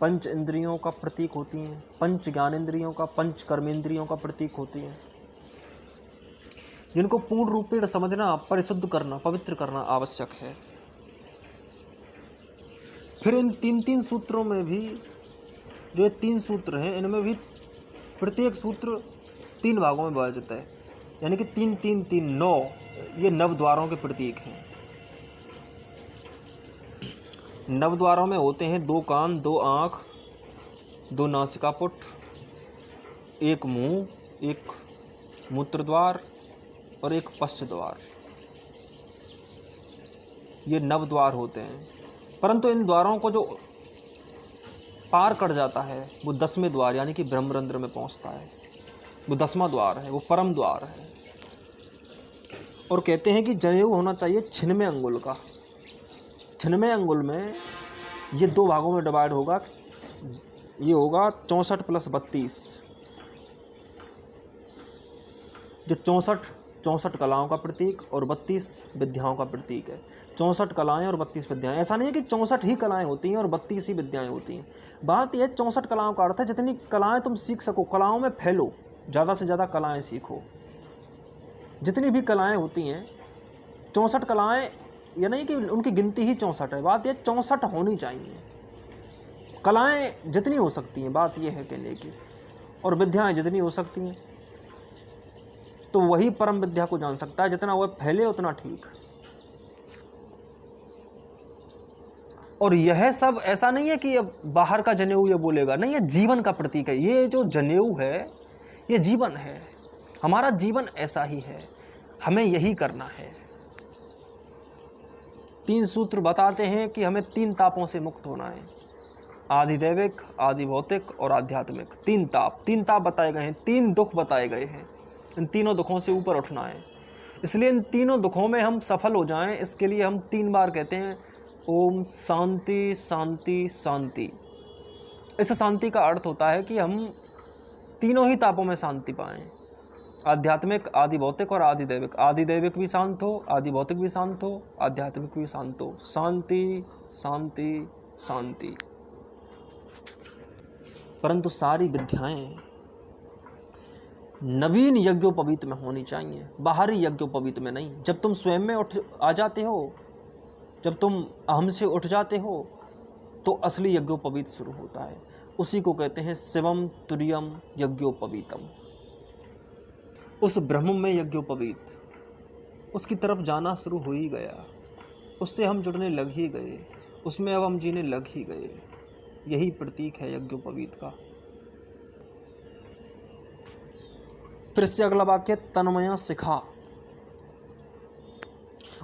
पंच इंद्रियों का प्रतीक होती हैं, पंच ज्ञानेंद्रियों का, पंच कर्मेंद्रियों का प्रतीक होती हैं, जिनको पूर्ण रूपेण समझना, परिशुद्ध करना, पवित्र करना आवश्यक है। फिर इन 3 सूत्रों में भी, जो ये 3 सूत्र हैं, इनमें भी प्रत्येक सूत्र 3 भागों में विभाजित है। यानी कि 3 3 3 9, ये नवद्वारों के प्रतीक हैं। नवद्वारों में होते हैं 2 कान, 2 आँख, 2 नासिकापुट, 1 मुंह, 1 मूत्रद्वार और 1 पश्च द्वार। ये नवद्वार होते हैं। परंतु इन द्वारों को जो पार कर जाता है वो 10वें द्वार यानी कि ब्रह्मरंध्र में पहुंचता है। वो 10वां द्वार है, वो परम द्वार है। और कहते हैं कि जनेऊ होना चाहिए 96 अंगुल का। 96 अंगुल में ये 2 भागों में डिवाइड होगा। ये होगा 64 + 32, जो 64 कलाओं का प्रतीक और 32 विद्याओं का प्रतीक है। 64 कलाएं और 32 विद्याएं। ऐसा नहीं है कि 64 ही कलाएं होती हैं और 32 ही विद्याएं होती हैं। बात यह 64 कलाओं का अर्थ है जितनी कलाएं तुम सीख सको, कलाओं में फैलो, ज़्यादा से ज़्यादा कलाएं सीखो। जितनी भी कलाएं होती हैं, 64 कलाएं, यह नहीं कि उनकी गिनती ही 64 है। बात यह 64 होनी चाहिए। कलाएं जितनी हो सकती हैं, बात यह है कहने की, और विद्याएं जितनी हो सकती हैं। तो वही परम विद्या को जान सकता है। जितना वह फैले उतना ठीक। और यह सब ऐसा नहीं है कि अब बाहर का जनेऊ ये बोलेगा, नहीं, ये जीवन का प्रतीक है। ये जो जनेऊ है ये जीवन है। हमारा जीवन ऐसा ही है, हमें यही करना है। 3 सूत्र बताते हैं कि हमें 3 तापों से मुक्त होना है, आधिदैविक, आदि भौतिक और आध्यात्मिक। 3 ताप बताए गए हैं, 3 दुख बताए गए हैं। इन तीनों दुखों से ऊपर उठना है। इसलिए इन तीनों दुखों में हम सफल हो जाएं, इसके लिए हम 3 बार कहते हैं ओम शांति शांति शांति। इस शांति का अर्थ होता है कि हम तीनों ही तापों में शांति पाएं, आध्यात्मिक, आदि भौतिक और आदि दैविक। आदि दैविक भी शांत हो, आदि भौतिक भी शांत हो, आध्यात्मिक भी शांत हो। शांति शांति शांति। परंतु सारी विद्याएं नवीन यज्ञोपवीत में होनी चाहिए, बाहरी यज्ञोपवीत में नहीं। जब तुम स्वयं में आ जाते हो, जब तुम अहम से उठ जाते हो, तो असली यज्ञोपवीत शुरू होता है। उसी को कहते हैं शिवम तुर्यम यज्ञोपवीतम। उस ब्रह्म में यज्ञोपवीत, उसकी तरफ जाना शुरू हो ही गया, उससे हम जुड़ने लग ही गए, उसमें अब हम जीने लग ही गए। यही प्रतीक है यज्ञोपवीत का। फिर से अगला वाक्य, तन्मया शिखा।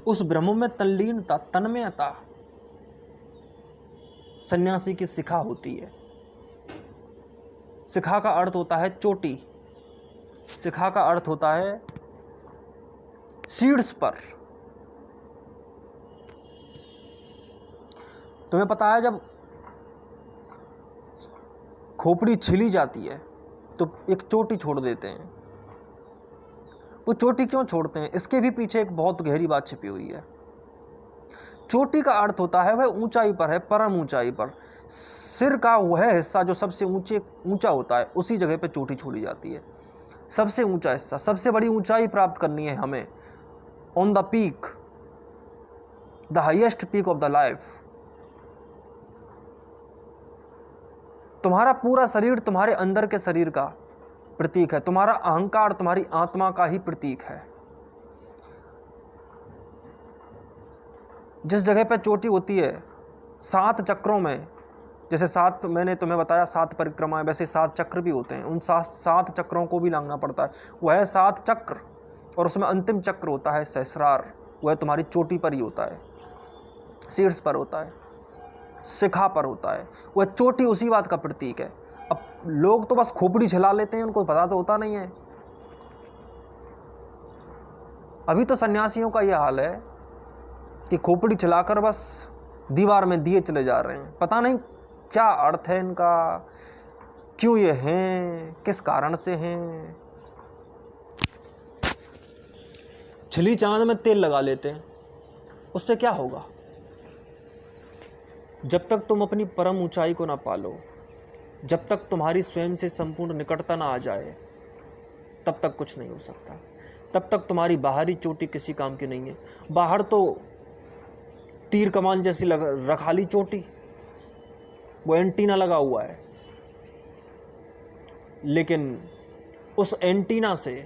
उस ब्रह्म में तल्लीनता, तन्मयता सन्यासी की शिखा होती है। शिखा का अर्थ होता है चोटी, शिखा का अर्थ होता है शीर्ष पर। तुम्हें पता है जब खोपड़ी छिली जाती है तो एक चोटी छोड़ देते हैं। वो चोटी क्यों छोड़ते हैं, इसके भी पीछे एक बहुत गहरी बात छिपी हुई है। चोटी का अर्थ होता है वह ऊंचाई पर है, परम ऊंचाई पर। सिर का वह हिस्सा जो सबसे ऊंचा होता है, उसी जगह पे चोटी छोड़ी जाती है। सबसे ऊंचा हिस्सा, सबसे बड़ी ऊंचाई प्राप्त करनी है हमें, on the peak, the highest peak of the life. तुम्हारा पूरा शरीर तुम्हारे अंदर के शरीर का प्रतीक है, तुम्हारा अहंकार तुम्हारी आत्मा का ही प्रतीक है। जिस जगह पे चोटी होती है, 7 चक्रों में, जैसे 7 मैंने तुम्हें बताया 7 परिक्रमाएं, वैसे 7 चक्र भी होते हैं। उन 7 चक्रों को भी लांघना पड़ता है। वह 7 चक्र, और उसमें अंतिम चक्र होता है सहस्रार, वह तुम्हारी चोटी पर ही होता है, शीर्ष पर होता है, शिखा पर होता है। वह चोटी उसी बात का प्रतीक है। अब लोग तो बस खोपड़ी छिला लेते हैं, उनको पता तो होता नहीं है। अभी तो सन्यासियों का यह हाल है कि खोपड़ी छिलाकर बस दीवार में दिए चले जा रहे हैं। पता नहीं क्या अर्थ है इनका, क्यों ये हैं, किस कारण से हैं। छिली चांद में तेल लगा लेते हैं, उससे क्या होगा? जब तक तुम अपनी परम ऊंचाई को ना पालो, जब तक तुम्हारी स्वयं से संपूर्ण निकटता ना आ जाए, तब तक कुछ नहीं हो सकता। तब तक तुम्हारी बाहरी चोटी किसी काम की नहीं है। बाहर तो तीर कमान जैसी रखाली चोटी, वो एंटीना लगा हुआ है, लेकिन उस एंटीना से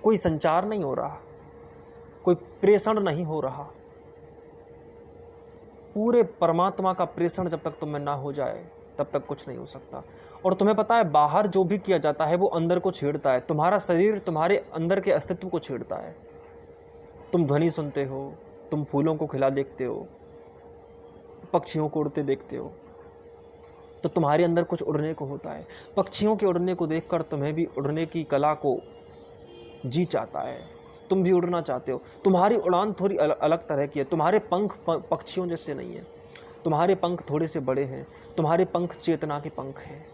कोई संचार नहीं हो रहा, कोई प्रेषण नहीं हो रहा। पूरे परमात्मा का प्रेषण जब तक तुम में ना हो जाए, तब तक कुछ नहीं हो सकता। और तुम्हें पता है, बाहर जो भी किया जाता है वो अंदर को छेड़ता है। तुम्हारा शरीर तुम्हारे अंदर के अस्तित्व को छेड़ता है। तुम ध्वनि सुनते हो, तुम फूलों को खिला देखते हो, पक्षियों को उड़ते देखते हो, तो तुम्हारे अंदर कुछ उड़ने को होता है। पक्षियों के उड़ने को देखकर तुम्हें भी उड़ने की कला को जी चाहता है, तुम भी उड़ना चाहते हो। तुम्हारी उड़ान थोड़ी अलग तरह की है। तुम्हारे पंख पक्षियों जैसे नहीं है, तुम्हारे पंख थोड़े से बड़े हैं। तुम्हारे पंख चेतना के पंख हैं,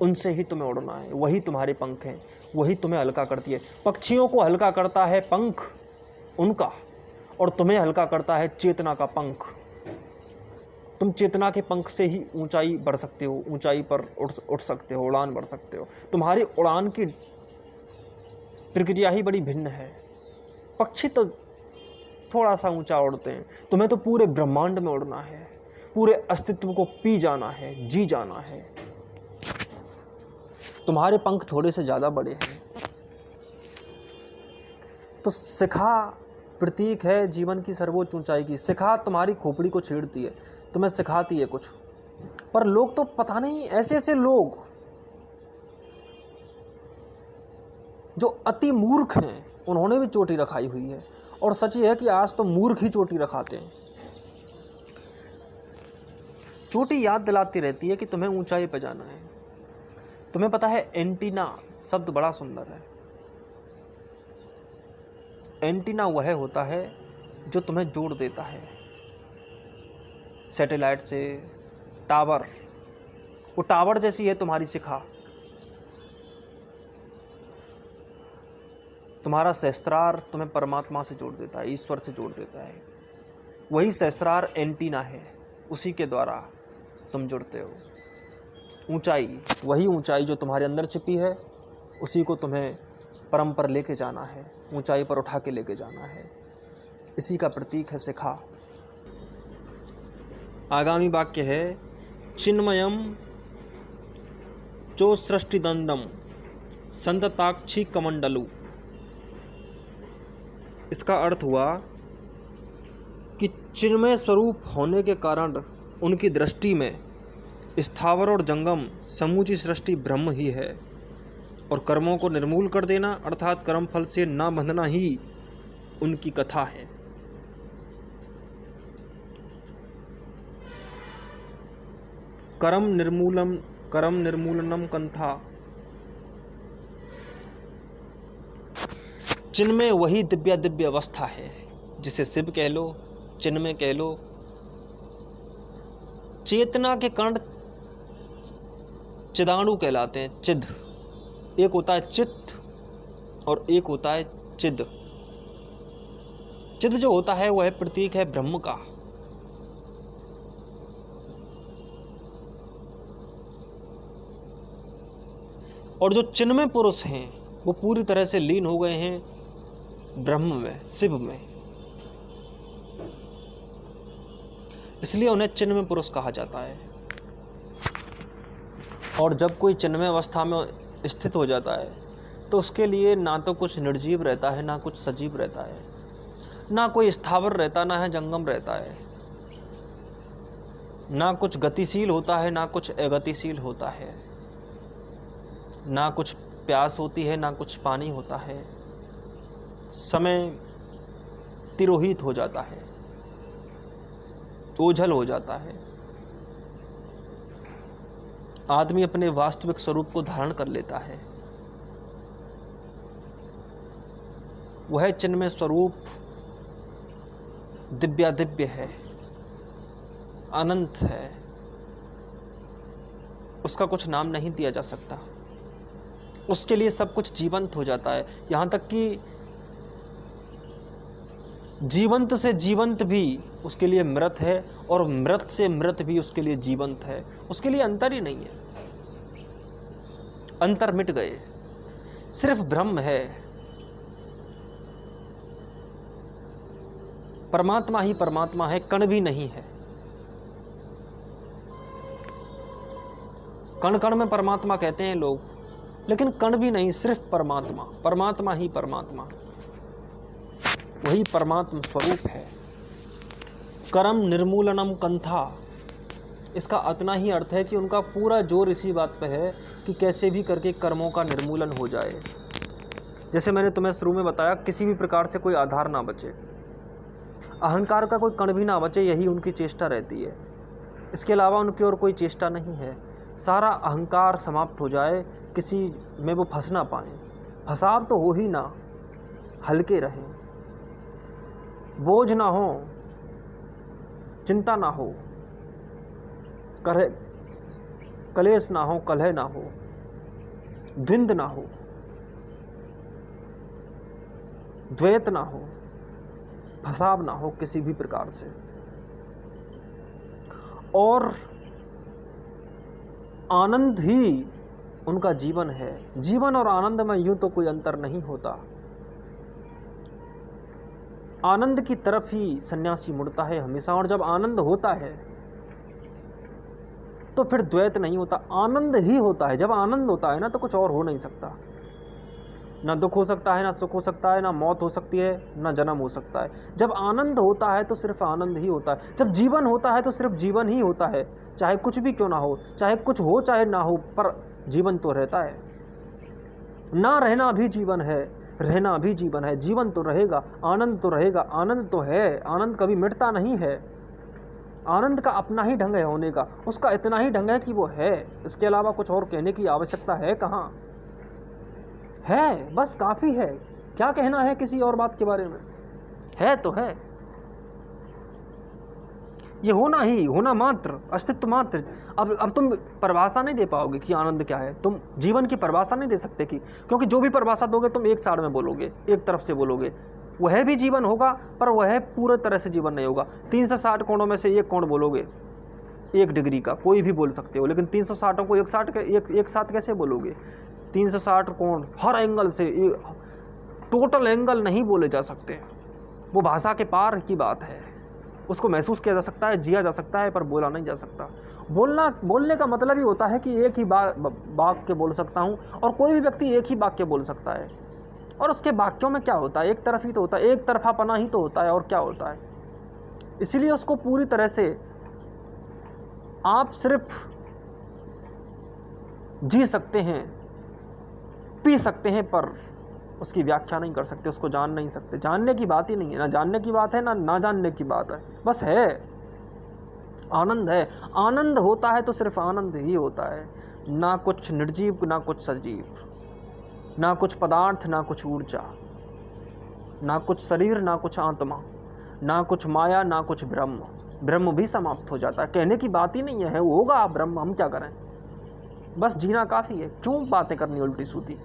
उनसे ही तुम्हें उड़ना है। वही तुम्हारे पंख हैं, वही तुम्हें हल्का करती है। पक्षियों को हल्का करता है पंख उनका, और तुम्हें हल्का करता है चेतना का पंख। तुम चेतना के पंख से ही ऊंचाई बढ़ सकते हो, ऊंचाई पर उड़ सकते हो, उड़ान बढ़ सकते हो। तुम्हारी उड़ान की प्रक्रिया ही बड़ी भिन्न है। पक्षी तो थोड़ा सा ऊंचा उड़ते हैं, तुम्हें तो पूरे ब्रह्मांड में उड़ना है, पूरे अस्तित्व को पी जाना है, जी जाना है। तुम्हारे पंख थोड़े से ज़्यादा बड़े हैं। तो शिखा प्रतीक है जीवन की सर्वोच्च ऊंचाई की। शिखा तुम्हारी खोपड़ी को छेड़ती है, तुम्हें सिखाती है कुछ। पर लोग तो पता नहीं, ऐसे ऐसे लोग जो अति मूर्ख हैं, उन्होंने भी चोटी रखाई हुई है। और सच ये है कि आज तो मूर्ख ही चोटी रखाते हैं। चोटी याद दिलाती रहती है कि तुम्हें ऊंचाई पर जाना है। तुम्हें पता है, एंटीना शब्द बड़ा सुंदर है। एंटीना वह होता है जो तुम्हें जोड़ देता है सैटेलाइट से, टावर। वो टावर जैसी है तुम्हारी शिखा। तुम्हारा सहस्त्रार तुम्हें परमात्मा से जोड़ देता है, ईश्वर से जोड़ देता है। वही सहस्त्रार एंटीना है, उसी के द्वारा तुम जुड़ते हो। ऊंचाई, वही ऊंचाई जो तुम्हारे अंदर छिपी है, उसी को तुम्हें परम पर लेके जाना है, ऊंचाई पर उठा के लेके जाना है। इसी का प्रतीक है शिखा। आगामी वाक्य है चिन्मयम चो सृष्टिदंडम संतताक्षी कमंडलु। इसका अर्थ हुआ कि चिन्मय स्वरूप होने के कारण उनकी दृष्टि में स्थावर और जंगम समूची सृष्टि ब्रह्म ही है, और कर्मों को निर्मूल कर देना अर्थात कर्मफल से न बंधना ही उनकी कथा है। कर्म निर्मूलनम कंथा। चिन्मय वही दिव्य अवस्था है जिसे शिव कह लो, चिन्मय कह लो। चेतना के कण चिदाणु कहलाते हैं। चिद, एक होता है चित्त और एक होता है चिद। चिद जो होता है वह है प्रतीक है ब्रह्म का। और जो चिन्मय पुरुष हैं वो पूरी तरह से लीन हो गए हैं ब्रह्म में, शिव में, इसलिए उन्हें चिन्मय पुरुष कहा जाता है। और जब कोई चिन्मय अवस्था में स्थित हो जाता है तो उसके लिए ना तो कुछ निर्जीव रहता है, ना कुछ सजीव रहता है, ना कोई स्थावर रहता, ना है जंगम रहता है, ना कुछ गतिशील होता है, ना कुछ अगतिशील होता है, ना कुछ प्यास होती है, ना कुछ पानी होता है। समय तिरोहित हो जाता है, ओझल हो जाता है। आदमी अपने वास्तविक स्वरूप को धारण कर लेता है। वह चिन्मय स्वरूप दिव्य है, अनंत है, उसका कुछ नाम नहीं दिया जा सकता। उसके लिए सब कुछ जीवंत हो जाता है, यहाँ तक कि जीवंत से जीवंत भी उसके लिए मृत है और मृत से मृत भी उसके लिए जीवंत है। उसके लिए अंतर ही नहीं है, अंतर मिट गए, सिर्फ ब्रह्म है। परमात्मा ही परमात्मा है, कण भी नहीं है। कण कण में परमात्मा कहते हैं लोग, लेकिन कण भी नहीं, सिर्फ परमात्मा, परमात्मा ही परमात्मा, वही परमात्मा स्वरूप है। कर्म निर्मूलनम कंथा, इसका इतना ही अर्थ है कि उनका पूरा जोर इसी बात पे है कि कैसे भी करके कर्मों का निर्मूलन हो जाए। जैसे मैंने तुम्हें शुरू में बताया, किसी भी प्रकार से कोई आधार ना बचे, अहंकार का कोई कण भी ना बचे, यही उनकी चेष्टा रहती है। इसके अलावा उनकी और कोई चेष्टा नहीं है। सारा अहंकार समाप्त हो जाए, किसी में वो फंस ना पाए। फंसाव तो हो ही ना, हल्के रहें, बोझ ना हो, चिंता ना हो, कलेश ना हो, कलह ना हो, द्वंद्व ना हो, द्वैत ना हो, फसाव ना हो किसी भी प्रकार से। और आनंद ही उनका जीवन है। जीवन और आनंद में यूं तो कोई अंतर नहीं होता। आनंद की तरफ ही सन्यासी मुड़ता है हमेशा, और जब आनंद होता है तो फिर द्वैत नहीं होता, आनंद ही होता है। जब आनंद होता है ना तो कुछ और हो नहीं सकता। ना दुख हो सकता है, ना सुख हो सकता है, ना मौत हो सकती है, ना जन्म हो सकता है। जब आनंद होता है तो सिर्फ आनंद ही होता है। जब जीवन होता है तो सिर्फ जीवन ही होता है, चाहे कुछ भी क्यों ना हो, चाहे कुछ हो चाहे ना हो, पर जीवन तो रहता है। ना रहना भी जीवन है, रहना भी जीवन है। जीवन तो रहेगा, आनंद तो रहेगा, आनंद तो है, आनंद कभी मिटता नहीं है। आनंद का अपना ही ढंग है होने का, उसका इतना ही ढंग है कि वो है। इसके अलावा कुछ और कहने की आवश्यकता है कहाँ? है, बस काफ़ी है। क्या कहना है किसी और बात के बारे में? है तो है, ये होना ही, होना मात्र, अस्तित्व मात्र। अब तुम परिभाषा नहीं दे पाओगे कि आनंद क्या है। तुम जीवन की परिभाषा नहीं दे सकते कि, क्योंकि जो भी परिभाषा दोगे तुम एक साइड में बोलोगे, एक तरफ से बोलोगे। वह भी जीवन होगा पर वह पूरे तरह से जीवन नहीं होगा। 360 कोणों में से एक कोण बोलोगे, 1 डिग्री का कोई भी बोल सकते हो, लेकिन 360 को एक साथ कैसे बोलोगे? 360 कोण हर एंगल से, टोटल एंगल नहीं बोले जा सकते। वो भाषा के पार की बात है। उसको महसूस किया जा सकता है, जिया जा सकता है, पर बोला नहीं जा सकता। बोलने का मतलब ही होता है कि एक ही वाक्य बोल सकता हूँ, और कोई भी व्यक्ति एक ही वाक्य बोल सकता है, और उसके वाक्यों में क्या होता है, एक तरफ ही तो होता है, एक तरफापना ही तो होता है, और क्या होता है। इसीलिए उसको पूरी तरह से आप सिर्फ जी सकते हैं, पी सकते हैं, पर उसकी व्याख्या नहीं कर सकते, उसको जान नहीं सकते। जानने की बात ही नहीं है, ना जानने की बात है, ना जानने की बात है, बस है, आनंद है। आनंद होता है तो सिर्फ आनंद ही होता है, ना कुछ निर्जीव, ना कुछ सजीव, ना कुछ पदार्थ, ना कुछ ऊर्जा, ना कुछ शरीर, ना कुछ आत्मा, ना कुछ माया, ना कुछ ब्रह्म। ब्रह्म भी समाप्त हो जाता है, कहने की बात ही नहीं है, वो होगा ब्रह्म, हम क्या करें, बस जीना काफी है। क्यों बातें करनी उल्टी सूती।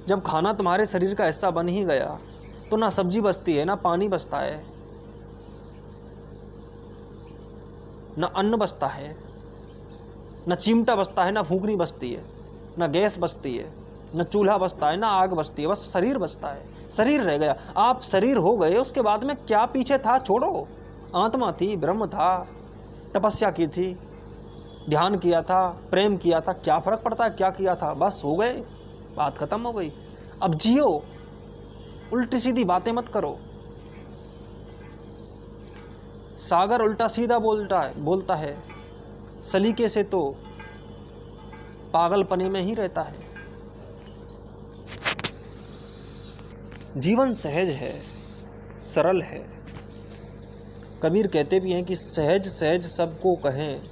जब खाना तुम्हारे शरीर का हिस्सा बन ही गया तो ना सब्जी बचती है, ना पानी बचता है, ना अन्न बचता है, ना चिमटा बचता है, ना फूकनी बचती है, ना गैस बचती है, ना चूल्हा बचता है, ना आग बचती है, बस शरीर बचता है। शरीर रह गया, आप शरीर हो गए, उसके बाद में क्या पीछे था छोड़ो। आत्मा थी, ब्रह्म था, तपस्या की थी, ध्यान किया था, प्रेम किया था, क्या फर्क पड़ता है क्या किया था, बस हो गए, बात खत्म हो गई। अब जियो, उल्टी सीधी बातें मत करो। सागर उल्टा सीधा बोलता है, सलीके से तो पागलपने में ही रहता है। जीवन सहज है, सरल है। कबीर कहते भी हैं कि सहज सहज सबको कहें,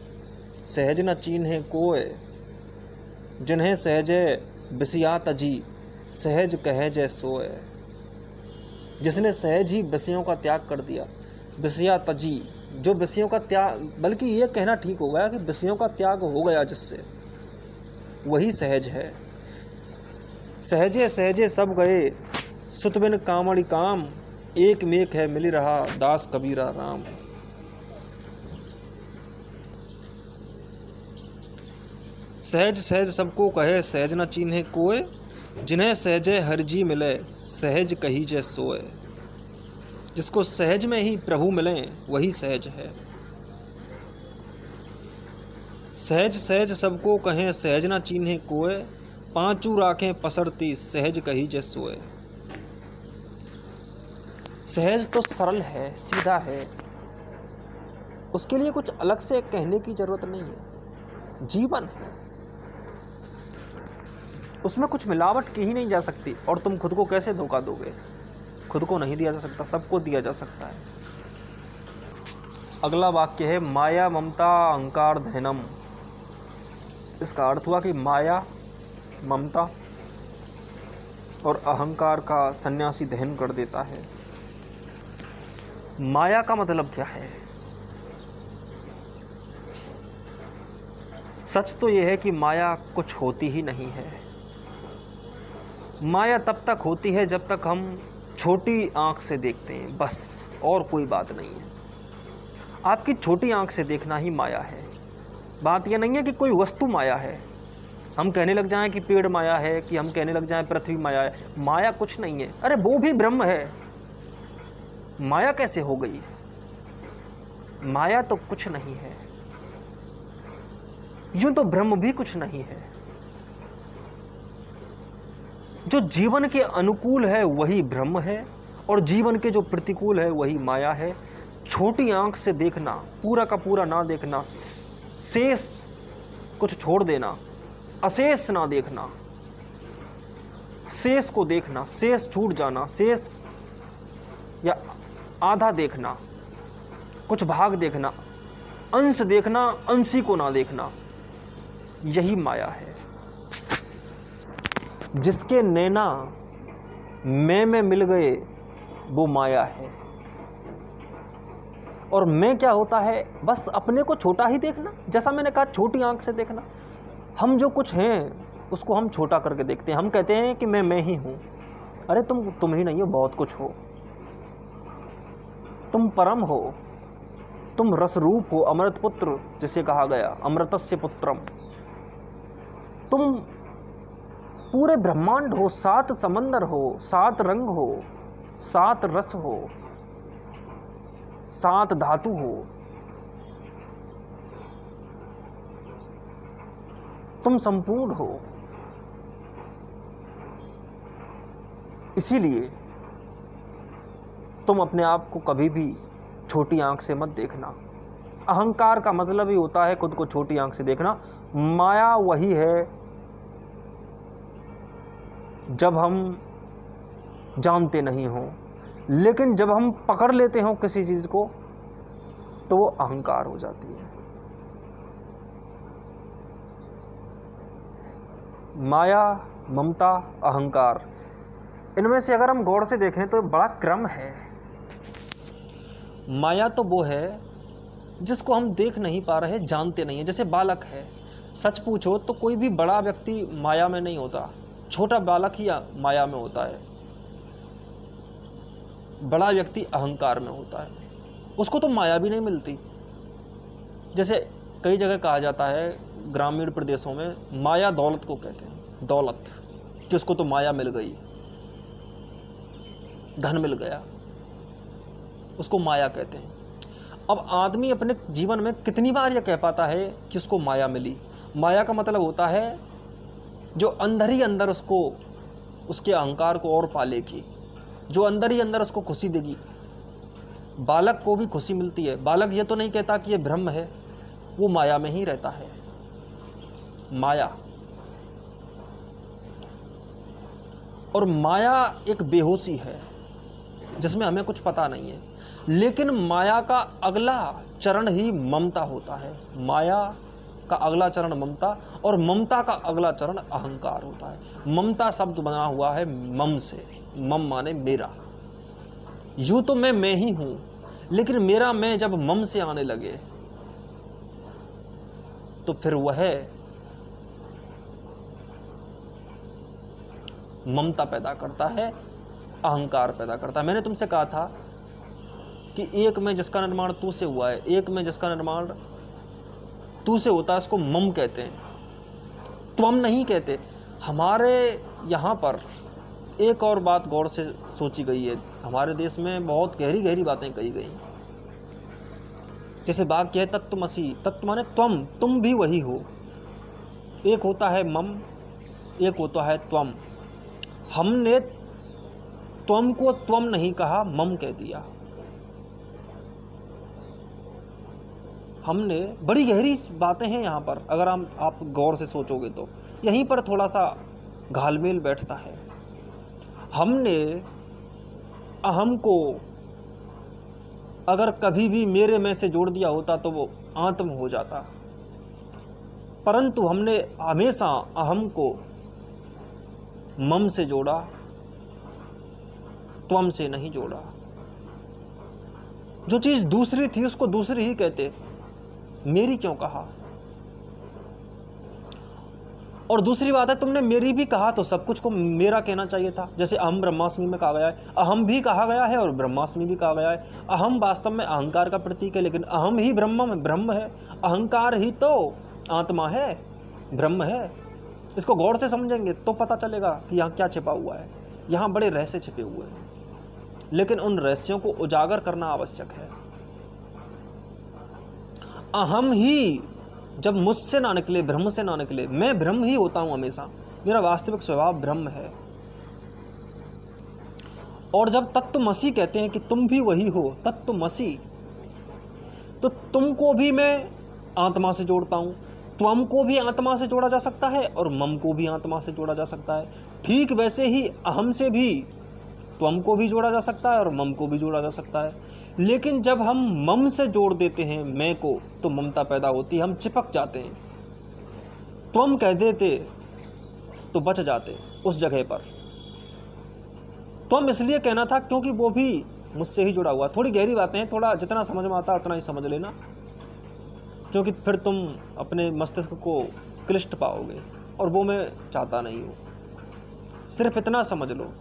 सहज न चीन्हे कोय, जिन्हें सहजे बिसिया तजी, सहज कहे जय सोए। जिसने सहज ही विषयों का त्याग कर दिया, विषया तजी, जो विषयों का त्याग, बल्कि ये कहना ठीक हो गया कि विषयों का त्याग हो गया जिससे, वही सहज है। सहजे सहजे सब गए, सुत बिन कामड़ी काम, एक मेक है मिली रहा, दास कबीरा राम। सहज सहज सबको कहे, सहज न चीन्हे कोय, जिन्हें सहजे हर जी मिले, सहज कही जय सोए। जिसको सहज में ही प्रभु मिले वही सहज है। सहज सहज सबको कहें, सहज न चीन्हे कोय, पांचू राखें पसरती, सहज कही जय सोए। सहज तो सरल है, सीधा है, उसके लिए कुछ अलग से कहने की जरूरत नहीं है। जीवन है, उसमें कुछ मिलावट की ही नहीं जा सकती, और तुम खुद को कैसे धोखा दोगे। खुद को नहीं दिया जा सकता, सबको दिया जा सकता है। अगला वाक्य है माया ममता अहंकार धैनम। इसका अर्थ हुआ कि माया, ममता और अहंकार का सन्यासी दहन कर देता है। माया का मतलब क्या है? सच तो यह है कि माया कुछ होती ही नहीं है। माया तब तक होती है जब तक हम छोटी आंख से देखते हैं, बस, और कोई बात नहीं है। आपकी छोटी आंख से देखना ही माया है। बात यह नहीं है कि कोई वस्तु माया है, हम कहने लग जाएं कि पेड़ माया है, कि हम कहने लग जाएं पृथ्वी माया है। माया कुछ नहीं है। अरे वो भी ब्रह्म है, माया कैसे हो गई? माया तो कुछ नहीं है। यूं तो ब्रह्म भी कुछ नहीं है। जो जीवन के अनुकूल है वही ब्रह्म है, और जीवन के जो प्रतिकूल है वही माया है। छोटी आंख से देखना, पूरा का पूरा ना देखना, शेष कुछ छोड़ देना, अशेष ना देखना, शेष को देखना, शेष छूट जाना, शेष या आधा देखना, कुछ भाग देखना, अंश देखना, अंशी को ना देखना, यही माया है। जिसके नैना मैं में मिल गए वो माया है। और मैं क्या होता है? बस अपने को छोटा ही देखना, जैसा मैंने कहा, छोटी आंख से देखना। हम जो कुछ हैं उसको हम छोटा करके देखते हैं। हम कहते हैं कि मैं ही हूं। अरे तुम ही नहीं हो, बहुत कुछ हो। तुम परम हो, तुम रसरूप हो, अमृत पुत्र जिसे कहा गया, अमृतस्य पुत्रम। तुम पूरे ब्रह्मांड हो, 7 समंदर हो, 7 रंग हो, 7 रस हो, सात धातु हो, तुम संपूर्ण हो। इसीलिए तुम अपने आप को कभी भी छोटी आंख से मत देखना। अहंकार का मतलब ही होता है खुद को छोटी आंख से देखना। माया वही है जब हम जानते नहीं हों, लेकिन जब हम पकड़ लेते हों किसी चीज को तो वो अहंकार हो जाती है। माया, ममता, अहंकार, इनमें से अगर हम गौर से देखें तो बड़ा क्रम है। माया तो वो है जिसको हम देख नहीं पा रहे, जानते नहीं है। जैसे बालक है, सच पूछो तो कोई भी बड़ा व्यक्ति माया में नहीं होता, छोटा बालक ही माया में होता है। बड़ा व्यक्ति अहंकार में होता है, उसको तो माया भी नहीं मिलती। जैसे कई जगह कहा जाता है ग्रामीण प्रदेशों में, माया दौलत को कहते हैं। दौलत कि उसको तो माया मिल गई, धन मिल गया, उसको माया कहते हैं। अब आदमी अपने जीवन में कितनी बार यह कह पाता है कि उसको माया मिली। माया का मतलब होता है जो अंदर ही अंदर उसको, उसके अहंकार को और पालेगी, जो अंदर ही अंदर उसको खुशी देगी। बालक को भी खुशी मिलती है। बालक ये तो नहीं कहता कि ये ब्रह्म है, वो माया में ही रहता है। माया, और माया एक बेहोशी है जिसमें हमें कुछ पता नहीं है। लेकिन माया का अगला चरण ही ममता होता है। माया का अगला चरण ममता, और ममता का अगला चरण अहंकार होता है। ममता शब्द बना हुआ है मम से, मम माने मेरा। यूं तो मैं ही हूं, लेकिन मेरा मैं जब मम से आने लगे तो फिर वह ममता पैदा करता है, अहंकार पैदा करता है। मैंने तुमसे कहा था कि एक में जिसका निर्माण तू से हुआ है, एक में जिसका निर्माण तू से होता है, उसको मम कहते हैं, त्वम नहीं कहते। हमारे यहाँ पर एक और बात गौर से सोची गई है। हमारे देश में बहुत गहरी गहरी बातें कही गई। जैसे वाक्य है तत्त्वमसि, तत्व माने त्वम, तुम भी वही हो। एक होता है मम, एक होता है त्वम। हमने त्वम को त्वम नहीं कहा, मम कह दिया। हमने, बड़ी गहरी बातें हैं यहाँ पर, अगर आप गौर से सोचोगे तो यहीं पर थोड़ा सा घालमेल बैठता है। हमने अहम को अगर कभी भी मेरे में से जोड़ दिया होता तो वो आत्म हो जाता, परंतु हमने हमेशा अहम को मम से जोड़ा, त्वम से नहीं जोड़ा। जो चीज दूसरी थी उसको दूसरी ही कहते, मेरी क्यों कहा। और दूसरी बात है, तुमने मेरी भी कहा तो सब कुछ को मेरा कहना चाहिए था। जैसे अहम ब्रह्मास्मि में कहा गया है, अहम भी कहा गया है और ब्रह्मास्मि भी कहा गया है। अहम वास्तव में अहंकार का प्रतीक है, लेकिन अहम ही ब्रह्म है। अहंकार ही तो आत्मा है, ब्रह्म है। इसको गौर से समझेंगे तो पता चलेगा कि यहाँ क्या छिपा हुआ है। यहाँ बड़े रहस्य छिपे हुए हैं, लेकिन उन रहस्यों को उजागर करना आवश्यक है। अहम ही जब मुझसे ना निकले, ब्रह्म से ना निकले, मैं ब्रह्म ही होता हूं हमेशा, मेरा वास्तविक स्वभाव ब्रह्म है। और जब तत्त्वमसि कहते हैं कि तुम भी वही हो, तत्त्वमसि, तो तुमको भी मैं आत्मा से जोड़ता हूं। त्वम को भी आत्मा से जोड़ा जा सकता है और मम को भी आत्मा से जोड़ा जा सकता है। ठीक वैसे ही अहम से भी त्वम को भी जोड़ा जा सकता है और मम को भी जोड़ा जा सकता है। लेकिन जब हम मम से जोड़ देते हैं मैं को, तो ममता पैदा होती है, हम चिपक जाते हैं। त्वम कह देते तो बच जाते उस जगह पर। त्वम इसलिए कहना था क्योंकि वो भी मुझसे ही जुड़ा हुआ। थोड़ी गहरी बातें हैं, थोड़ा जितना समझ में आता है उतना ही समझ लेना, क्योंकि फिर तुम अपने मस्तिष्क को क्लिष्ट पाओगे, और वो मैं चाहता नहीं हूँ। सिर्फ इतना समझ लो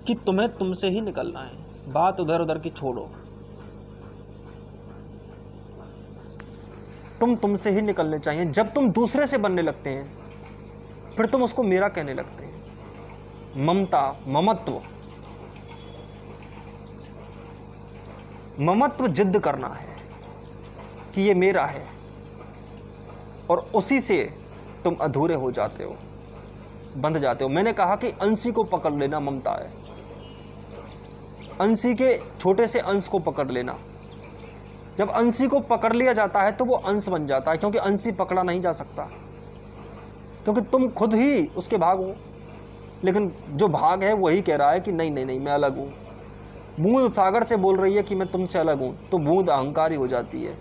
कि तुम्हें तुमसे ही निकलना है, बात उधर उधर की छोड़ो। तुमसे ही निकलने चाहिए। जब तुम दूसरे से बनने लगते हैं फिर तुम उसको मेरा कहने लगते हैं। ममता, ममत्व, ममत्व जिद्द करना है कि ये मेरा है, और उसी से तुम अधूरे हो जाते हो, बंध जाते हो। मैंने कहा कि अंशी को पकड़ लेना ममता है, अंशी के छोटे से अंश को पकड़ लेना। जब अंशी को पकड़ लिया जाता है तो वो अंश बन जाता है, क्योंकि अंशी पकड़ा नहीं जा सकता, क्योंकि तुम खुद ही उसके भाग हो। लेकिन जो भाग है वही कह रहा है कि नहीं नहीं नहीं, मैं अलग हूँ। बूंद सागर से बोल रही है कि मैं तुमसे अलग हूँ, तो बूंद अहंकारी हो जाती है।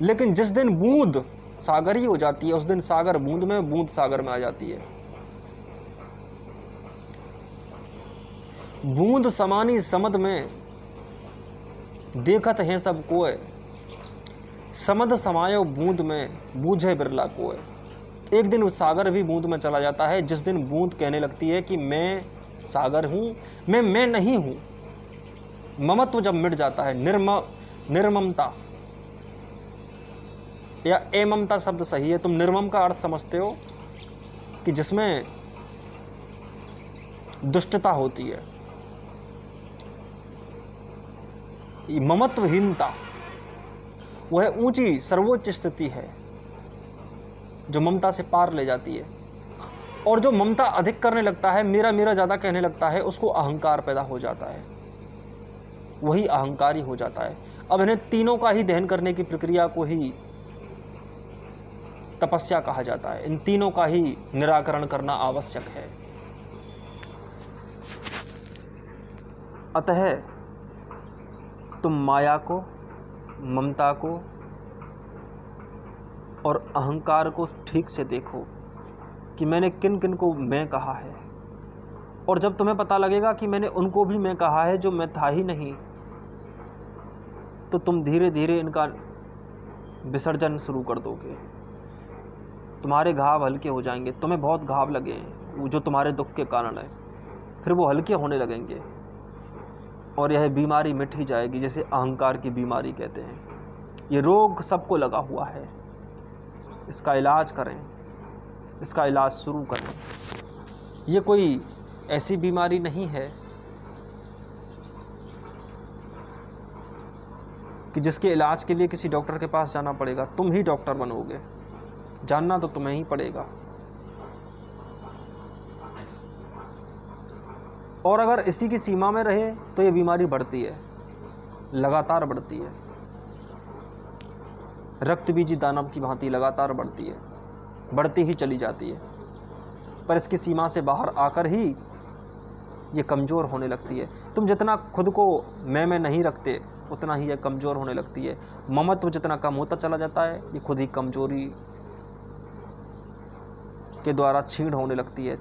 लेकिन जिस दिन बूंद सागर ही हो जाती है, उस दिन सागर बूंद में, बूंद सागर में आ जाती है। बूंद समानी समद में देखत है सब कोय, समद समायो बूंद में बूझे बिरला कोय। एक दिन उस सागर भी बूंद में चला जाता है, जिस दिन बूंद कहने लगती है कि मैं सागर हूँ, मैं नहीं हूँ। ममत्व जब मिट जाता है, निर्ममता या एममता शब्द सही है, तुम निर्मम का अर्थ समझते हो कि जिसमें दुष्टता होती है। ममत्वहीनता वह ऊंची सर्वोच्च स्थिति है जो ममता से पार ले जाती है। और जो ममता अधिक करने लगता है, मेरा मेरा ज़्यादा कहने लगता है, उसको अहंकार पैदा हो जाता है, वही अहंकारी हो जाता है। अब इन्हें तीनों का ही दहन करने की प्रक्रिया को ही तपस्या कहा जाता है। इन तीनों का ही निराकरण करना आवश्यक है। अतः तुम माया को, ममता को और अहंकार को ठीक से देखो कि मैंने किन किन को मैं कहा है। और जब तुम्हें पता लगेगा कि मैंने उनको भी मैं कहा है जो मैं था ही नहीं, तो तुम धीरे धीरे इनका विसर्जन शुरू कर दोगे। तुम्हारे घाव हल्के हो जाएंगे। तुम्हें बहुत घाव लगे हैं वो जो तुम्हारे दुख के कारण है, फिर वो हल्के होने लगेंगे और यह बीमारी मिट ही जाएगी, जैसे अहंकार की बीमारी कहते हैं। ये रोग सबको लगा हुआ है, इसका इलाज करें, इसका इलाज शुरू करें। ये कोई ऐसी बीमारी नहीं है कि जिसके इलाज के लिए किसी डॉक्टर के पास जाना पड़ेगा। तुम ही डॉक्टर बनोगे, जानना तो तुम्हें ही पड़ेगा। और अगर इसी की सीमा में रहे तो ये बीमारी बढ़ती है, लगातार बढ़ती है, रक्त बीजी दानव की भांति लगातार बढ़ती है, बढ़ती ही चली जाती है। पर इसकी सीमा से बाहर आकर ही ये कमज़ोर होने लगती है। तुम जितना खुद को मैं नहीं रखते, उतना ही ये कमज़ोर होने लगती है। ममत्व जितना कम होता चला जाता है, ये खुद ही कमज़ोरी के द्वारा छीण होने लगती है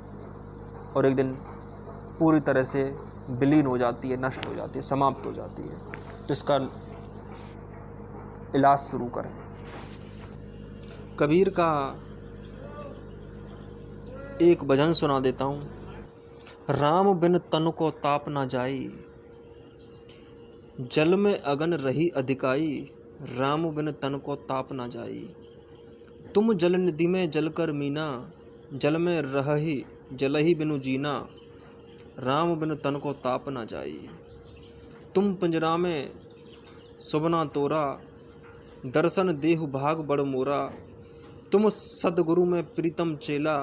और एक दिन पूरी तरह से विलीन हो जाती है, नष्ट हो जाती है, समाप्त हो जाती है। तो इसका इलाज शुरू करें। कबीर का एक भजन सुना देता हूँ। राम बिन तन को ताप ना जाई, जल में अगन रही अधिकाई। राम बिन तन को ताप ना जाई, तुम जल निधि में जल कर मीना। जल में रही जल ही बिनु जीना, राम बिनु तन को ताप ना जाई। तुम पिंजरा में सुबना तोरा, दर्शन देहु भाग बड़ मोरा। तुम सदगुरु में प्रीतम चेला,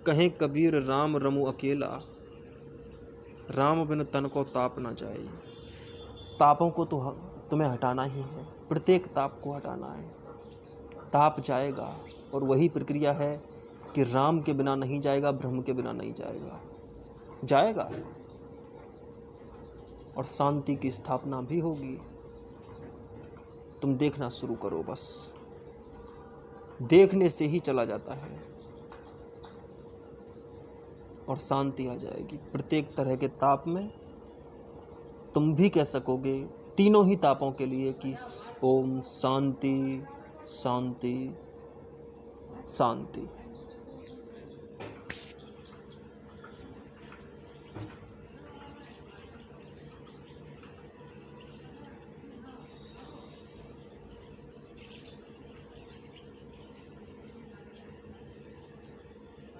कहें कबीर राम रमु अकेला। राम बिनु तन को ताप ना जाई। तापों को तो तुम्हें हटाना ही है, प्रत्येक ताप को हटाना है। ताप जाएगा और वही प्रक्रिया है कि राम के बिना नहीं जाएगा, ब्रह्म के बिना नहीं जाएगा, जाएगा और शांति की स्थापना भी होगी। तुम देखना शुरू करो, बस देखने से ही चला जाता है और शांति आ जाएगी। प्रत्येक तरह के ताप में तुम भी कह सकोगे तीनों ही तापों के लिए कि ओम शांति शांति शांति।